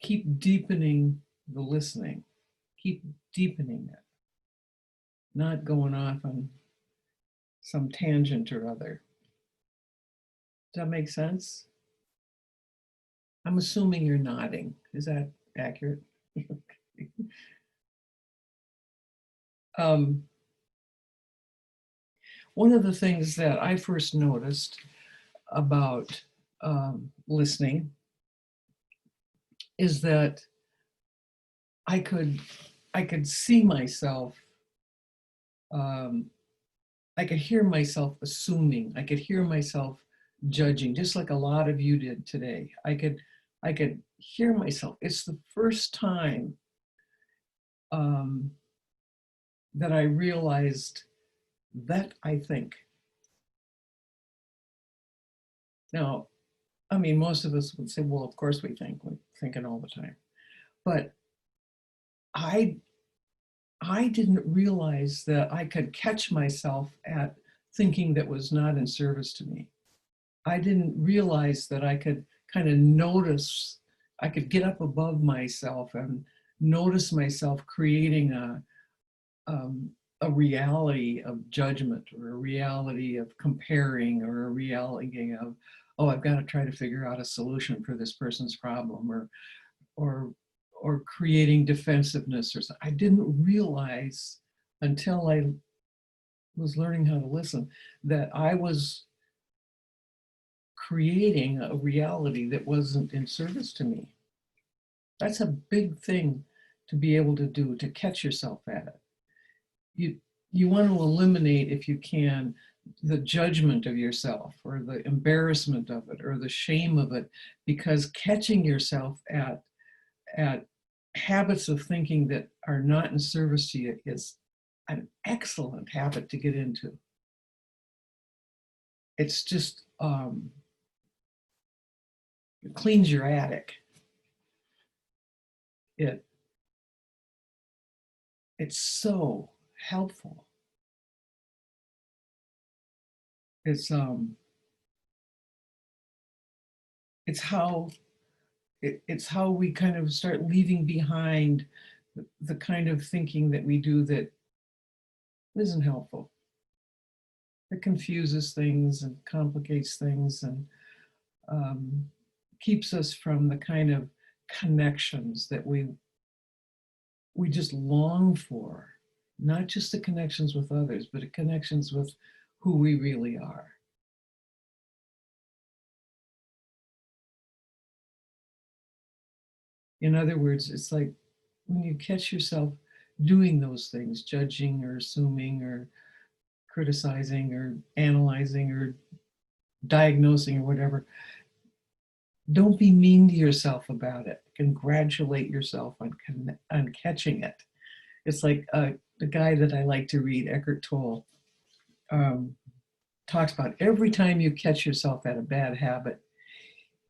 keep deepening the listening, keep deepening it, not going off on some tangent or other. Does that make sense? I'm assuming you're nodding. Is that accurate? One of the things that I first noticed about listening is that I could see myself, I could hear myself assuming, I could hear myself judging, just like a lot of you did today. I could hear myself. It's the first time that I realized that I think. Now, I mean, most of us would say, well, of course we think, we're thinking all the time. But I didn't realize that I could catch myself at thinking that was not in service to me. I didn't realize that I could kind of notice, I could get up above myself and notice myself creating a reality of judgment, or a reality of comparing, or a reality of, oh, I've got to try to figure out a solution for this person's problem, or creating defensiveness or something. I didn't realize until I was learning how to listen that I was creating a reality that wasn't in service to me. That's a big thing to be able to do, to catch yourself at it. You want to eliminate, if you can, the judgment of yourself, or the embarrassment of it, or the shame of it, because catching yourself at habits of thinking that are not in service to you is an excellent habit to get into. It's just, it cleans your attic. It's so helpful. It's how we kind of start leaving behind the kind of thinking that we do that isn't helpful. It confuses things and complicates things, and keeps us from the kind of connections that we just long for. Not just the connections with others, but the connections with who we really are. In other words, it's like when you catch yourself doing those things, judging or assuming or criticizing or analyzing or diagnosing or whatever, don't be mean to yourself about it. Congratulate yourself on catching it. It's like the guy that I like to read, Eckhart Tolle, talks about every time you catch yourself at a bad habit,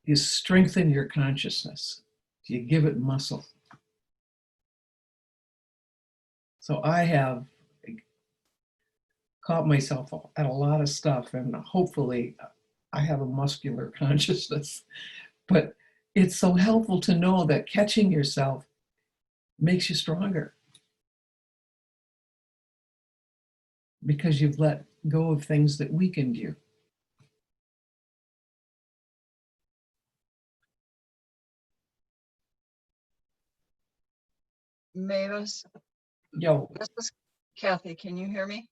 you strengthen your consciousness. You give it muscle. So I have caught myself at a lot of stuff, and hopefully I have a muscular consciousness. But it's so helpful to know that catching yourself makes you stronger, because you've let go of things that weakened you. Mavis, Yo, this is Kathy. Can you hear me?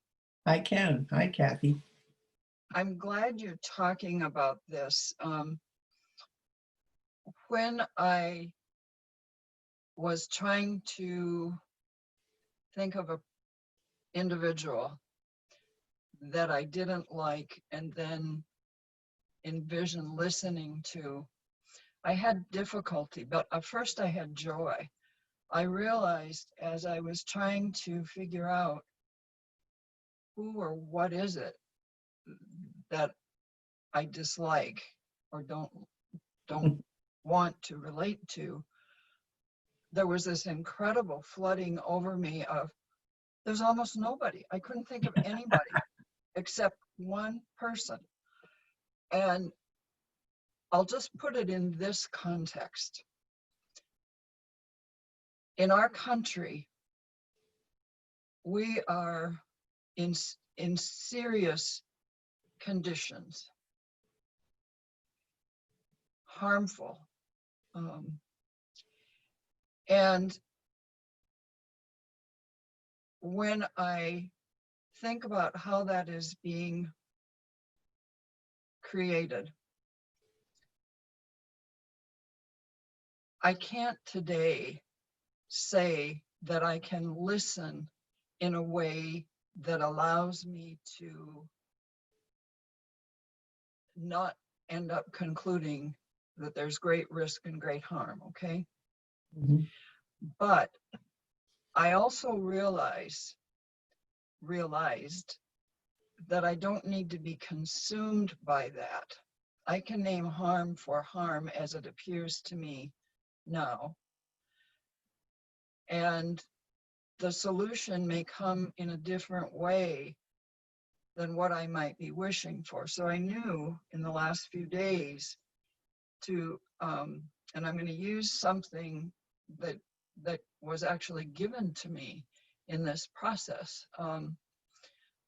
I can. Hi, Kathy. I'm glad you're talking about this. When I was trying to think of an individual that I didn't like and then envision listening to, I had difficulty, but at first I had joy. I realized as I was trying to figure out who or what is it that I dislike or don't want to relate to, there was this incredible flooding over me of, there's almost nobody. I couldn't think of anybody except one person. And I'll just put it in this context. In our country, we are in serious conditions, harmful. And when I think about how that is being created, I can't today say that I can listen in a way that allows me to not end up concluding that there's great risk and great harm, okay? Mm-hmm. But I also realized that I don't need to be consumed by that. I can name harm for harm as it appears to me now. And the solution may come in a different way than what I might be wishing for. So I knew in the last few days to, and I'm going to use something that was actually given to me in this process.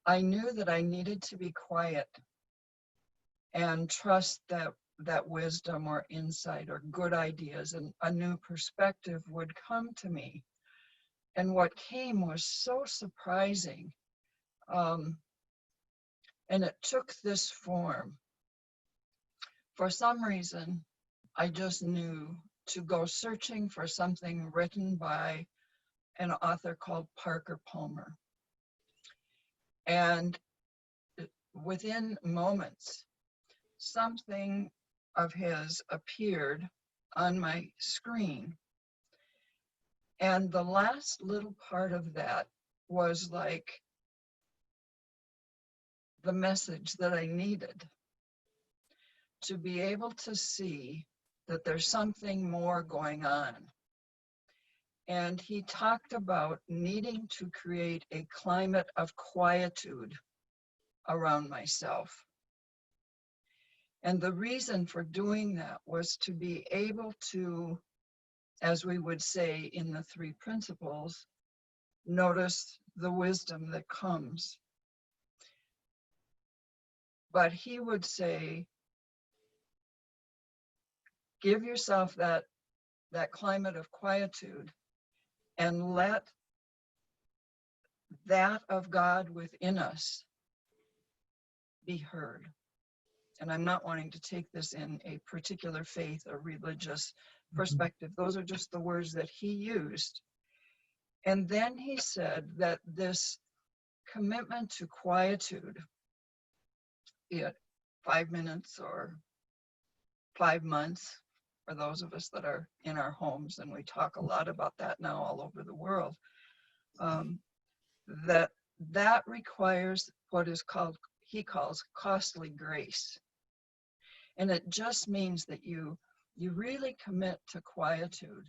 I knew that I needed to be quiet and trust that wisdom or insight or good ideas and a new perspective would come to me. And what came was so surprising. And it took this form. For some reason, I just knew to go searching for something written by an author called Parker Palmer. And within moments, something of his appeared on my screen. And the last little part of that was like the message that I needed to be able to see that there's something more going on. And he talked about needing to create a climate of quietude around myself. And the reason for doing that was to be able to, as we would say in the 3 principles, notice the wisdom that comes. But he would say, give yourself that climate of quietude and let that of God within us be heard. And I'm not wanting to take this in a particular faith or religious perspective. Those are just the words that he used. And then he said that this commitment to quietude, be it 5 minutes or 5 months, for those of us that are in our homes, and we talk a lot about that now all over the world, that requires what is called, he calls, costly grace. And it just means that you really commit to quietude,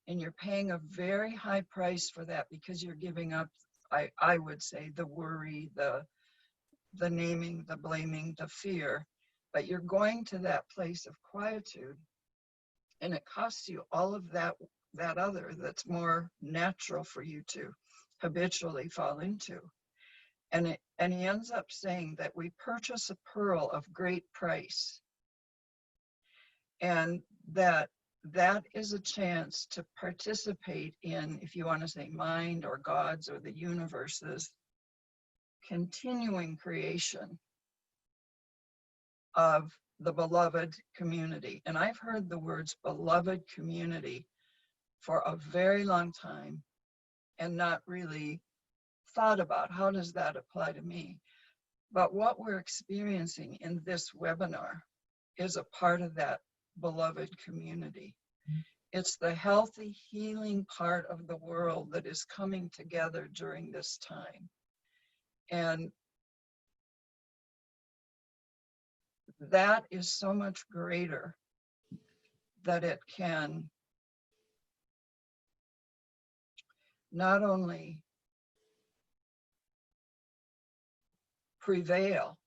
and you're paying a very high price for that because you're giving up, I would say, the worry, the naming, the blaming, the fear, but you're going to that place of quietude, and it costs you all of that other that's more natural for you to habitually fall into. And he ends up saying that we purchase a pearl of great price, and that is a chance to participate in, if you want to say mind or God's or the universe's continuing creation of the beloved community. And I've heard the words beloved community for a very long time and not really thought about how does that apply to me. But what we're experiencing in this webinar is a part of that beloved community. It's the healthy, healing part of the world that is coming together during this time. And that is so much greater that it can not only prevail,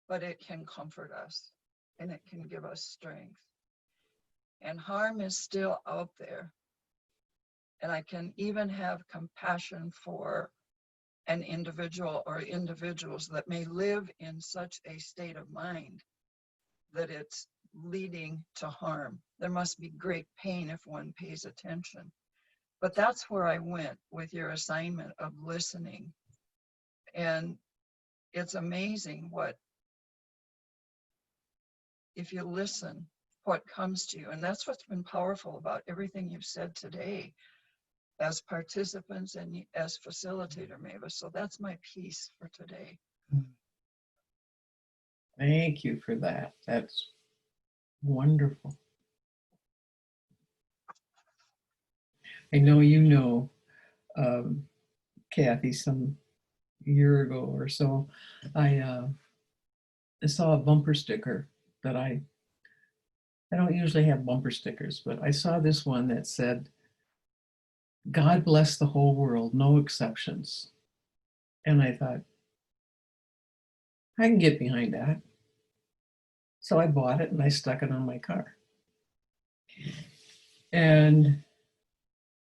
but it can comfort us and it can give us strength. And harm is still out there. And I can even have compassion for an individual or individuals that may live in such a state of mind that it's leading to harm. There must be great pain if one pays attention. But that's where I went with your assignment of listening. And it's amazing what, if you listen, what comes to you. And that's what's been powerful about everything you've said today as participants and as facilitator, Mavis. So that's my piece for today. Thank you for that. That's wonderful. I know you know, Kathy, some year ago or so, I saw a bumper sticker that I don't usually have bumper stickers, but I saw this one that said, "God bless the whole world, no exceptions." And I thought, I can get behind that. So I bought it and I stuck it on my car. And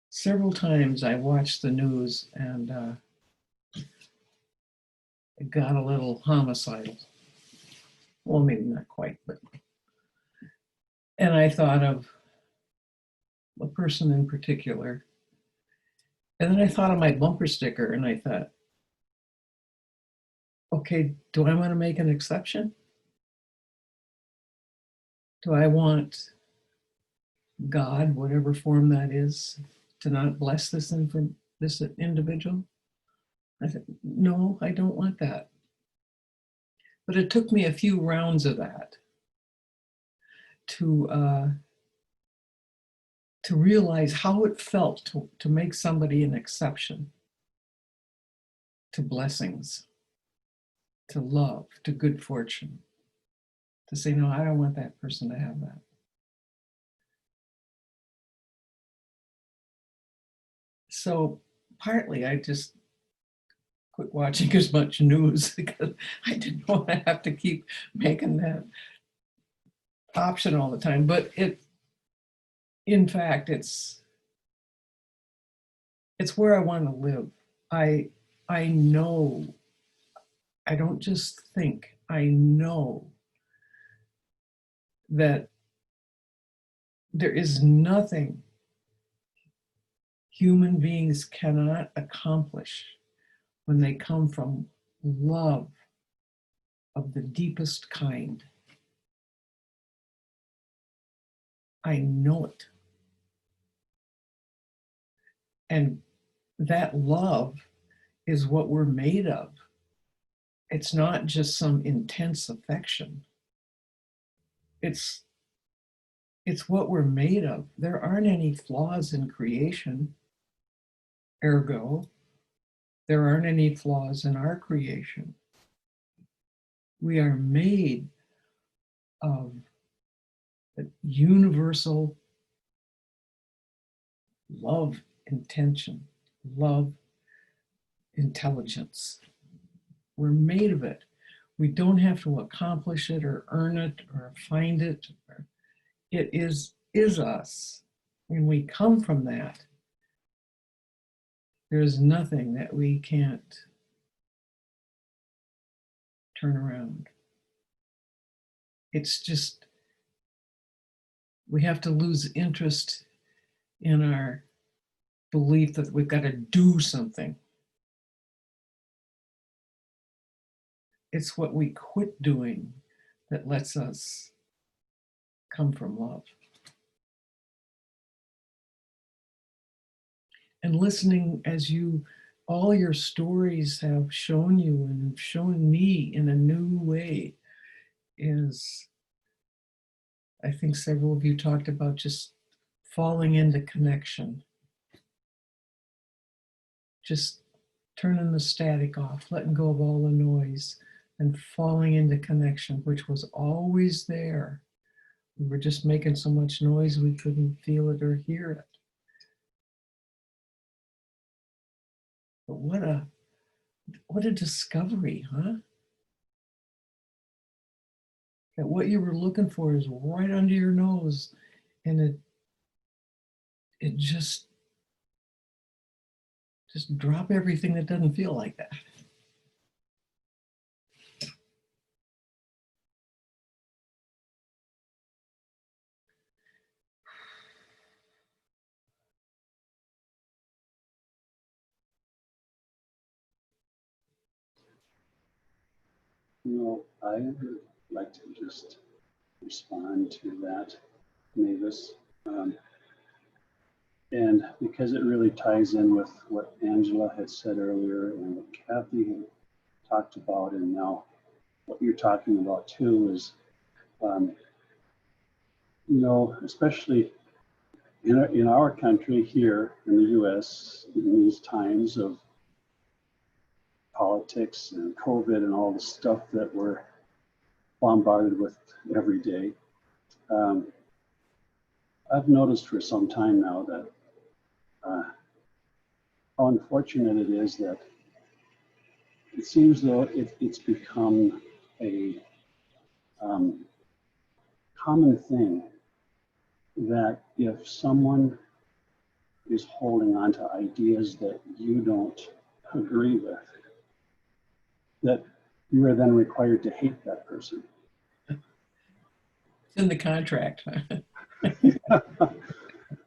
several times I watched the news and it got a little homicidal. Well, maybe not quite, but. And I thought of a person in particular. And then I thought of my bumper sticker and I thought, okay, do I want to make an exception? Do I want God, whatever form that is, to not bless this individual? I said, no, I don't want that. But it took me a few rounds of that to realize how it felt to make somebody an exception to blessings, to love, to good fortune. To say, no, I don't want that person to have that. So partly I just quit watching as much news because I didn't want to have to keep making that option all the time. But in fact, it's where I want to live. I know, I don't just think, I know that there is nothing human beings cannot accomplish when they come from love of the deepest kind. I know it. And that love is what we're made of. It's not just some intense affection. It's what we're made of. There aren't any flaws in creation. Ergo, there aren't any flaws in our creation. We are made of a universal love intention, love intelligence. We're made of it. We don't have to accomplish it or earn it or find it. It is us. When we come from that, there's nothing that we can't turn around. It's just, we have to lose interest in our belief that we've got to do something. It's what we quit doing that lets us come from love. And listening as all your stories have shown you and have shown me in a new way is, I think several of you talked about just falling into connection. Just turning the static off, letting go of all the noise, and falling into connection, which was always there. We were just making so much noise we couldn't feel it or hear it. But what a discovery, huh? That what you were looking for is right under your nose, and it just drop everything that doesn't feel like that. I would like to just respond to that, Mavis. And because it really ties in with what Angela had said earlier and what Kathy had talked about, and now what you're talking about too is, especially in our country here in the US, in these times of politics and COVID and all the stuff that we're bombarded with every day. I've noticed for some time now that how unfortunate it is that it seems though it's become a common thing that if someone is holding on to ideas that you don't agree with, that you are then required to hate that person. It's in the contract. And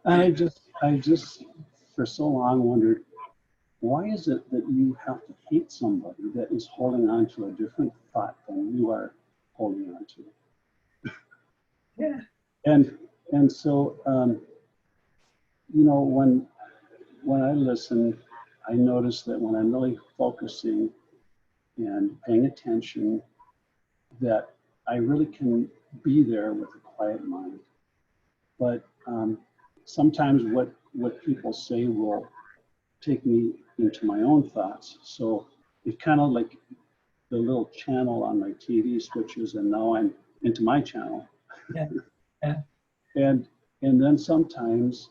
I just for so long wondered, why is it that you have to hate somebody that is holding on to a different thought than you are holding on to? Yeah. And so, when I listen, I notice that when I'm really focusing and paying attention, that I really can be there with a quiet mind. But sometimes what people say will take me into my own thoughts. So it kind of like the little channel on my TV switches, and now I'm into my channel. Yeah. Yeah. And then sometimes,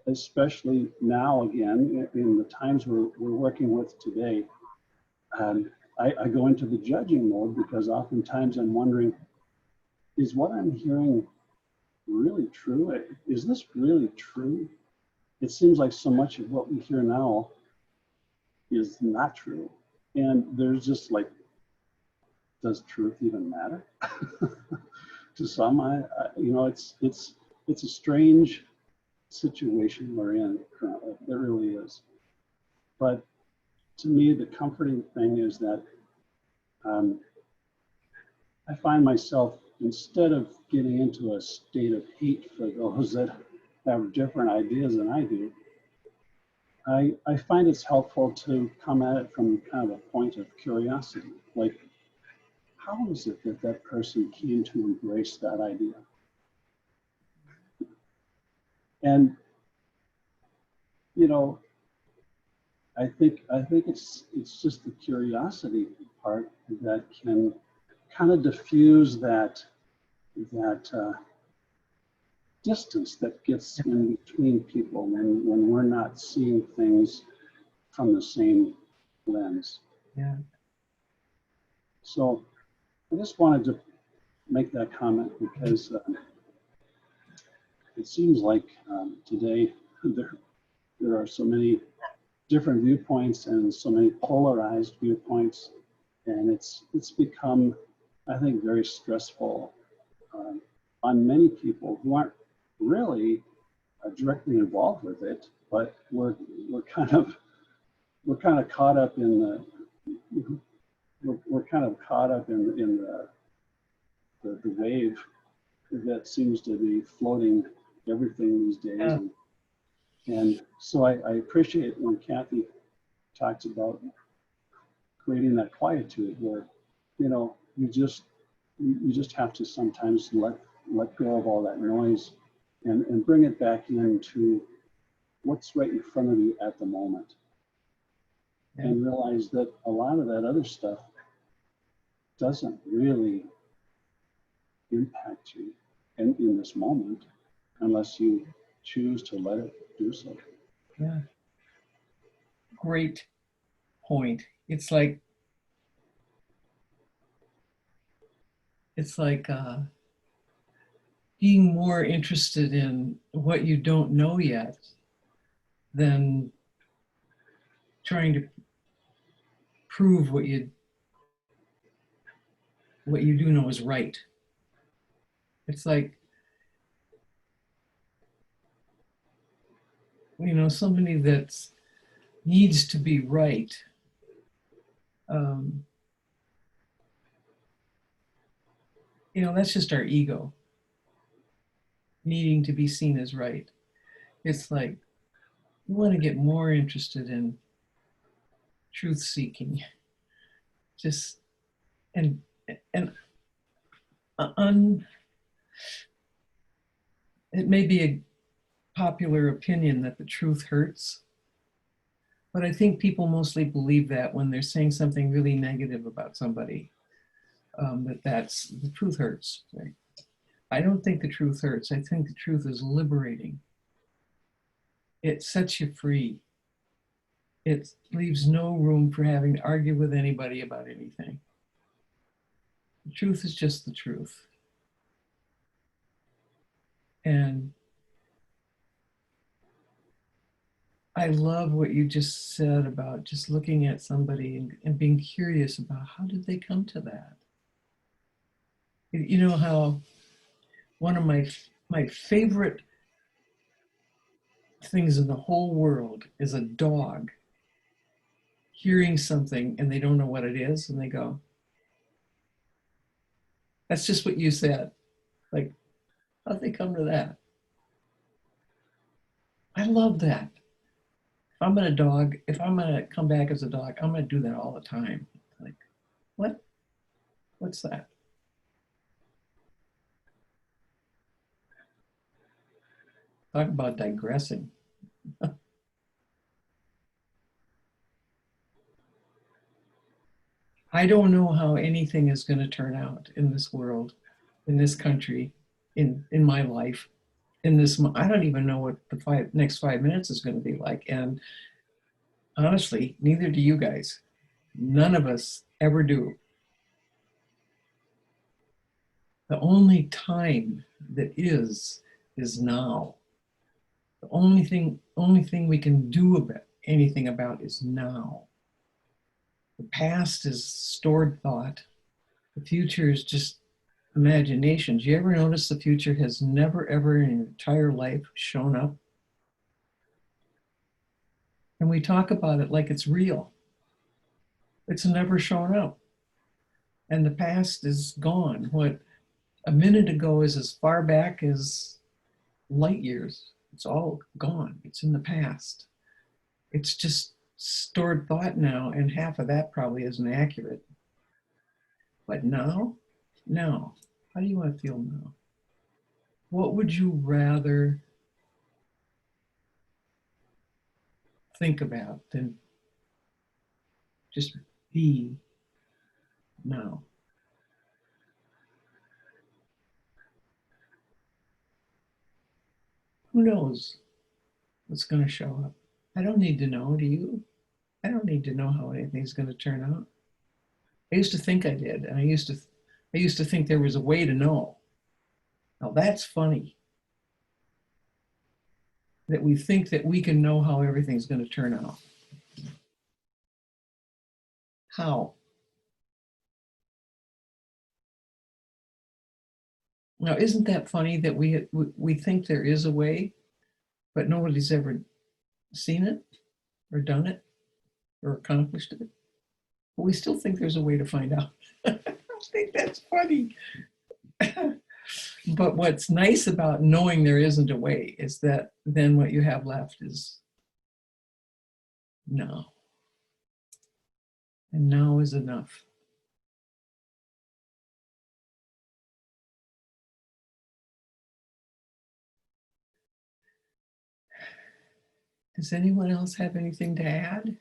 especially now again, in the times we're working with today, I go into the judging mode, because oftentimes I'm wondering, is what I'm hearing really true? Is this really true? It seems like so much of what we hear now is not true. And there's just like, does truth even matter? To some, it's a strange situation we're in currently. It really is. But to me, the comforting thing is that I find myself, instead of getting into a state of hate for those that have different ideas than I do, I find it's helpful to come at it from kind of a point of curiosity. Like, how is it that that person came to embrace that idea? And, I think it's just the curiosity part that can kind of diffuse that distance that gets in between people when we're not seeing things from the same lens. Yeah. So I just wanted to make that comment, because it seems like today there are so many different viewpoints and so many polarized viewpoints, and it's become, I think, very stressful on many people who aren't really directly involved with it, but we're kind of caught up in the wave that seems to be floating everything these days. Yeah. And so I appreciate when Kathy talks about creating that quietude where, you just have to sometimes let go of all that noise and bring it back into what's right in front of you at the moment. and realize that a lot of that other stuff doesn't really impact you in this moment unless you choose to let it do so. Yeah. Great point. It's like being more interested in what you don't know yet than trying to prove what you do know is right. It's like, somebody that needs to be right. That's just our ego needing to be seen as right. It's like you want to get more interested in truth seeking, just and it may be a popular opinion that the truth hurts, but I think people mostly believe that when they're saying something really negative about somebody, that's the truth hurts. Right? I don't think the truth hurts. I think the truth is liberating. It sets you free. It leaves no room for having to argue with anybody about anything. The truth is just the truth. And I love what you just said about just looking at somebody and being curious about how did they come to that? You know how one of my favorite things in the whole world is a dog hearing something and they don't know what it is and they go, that's just what you said. Like, how'd they come to that? I love that. If I'm going to come back as a dog, I'm going to do that all the time. Like, what? What's that? Talk about digressing. I don't know how anything is going to turn out in this world, in this country, in my life, in this. I don't even know what the next 5 minutes is going to be like. And honestly, neither do you guys. None of us ever do. The only time that is now. The only thing we can do about anything about is now. The past is stored thought. The future is just imagination. Do you ever notice the future has never, ever in your entire life shown up? And we talk about it like it's real. It's never shown up. And the past is gone. What a minute ago is as far back as light years. It's all gone. It's in the past. It's just stored thought now, and half of that probably isn't accurate. But now, how do you want to feel now? What would you rather think about than just be now? Who knows what's going to show up? I don't need to know, do you? I don't need to know how anything's going to turn out. I used to think I did, and I used to think there was a way to know. Now that's funny. That we think that we can know how everything's going to turn out. How? Now, isn't that funny that we think there is a way, but nobody's ever seen it or done it or accomplished it? But we still think there's a way to find out. I think that's funny. But what's nice about knowing there isn't a way is that then what you have left is now. And now is enough. Does anyone else have anything to add?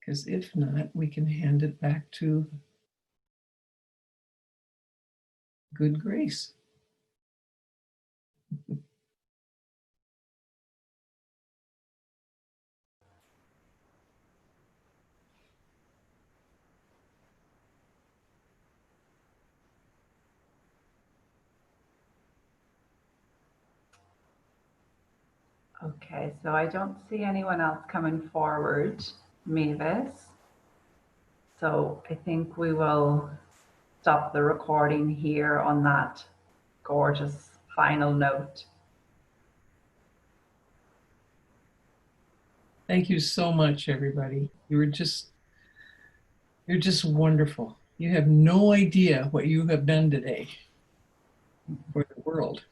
Because if not, we can hand it back to good grace. Okay, so I don't see anyone else coming forward, Mavis. So I think we will stop the recording here on that gorgeous final note. Thank you so much, everybody. You're just wonderful. You have no idea what you have done today for the world.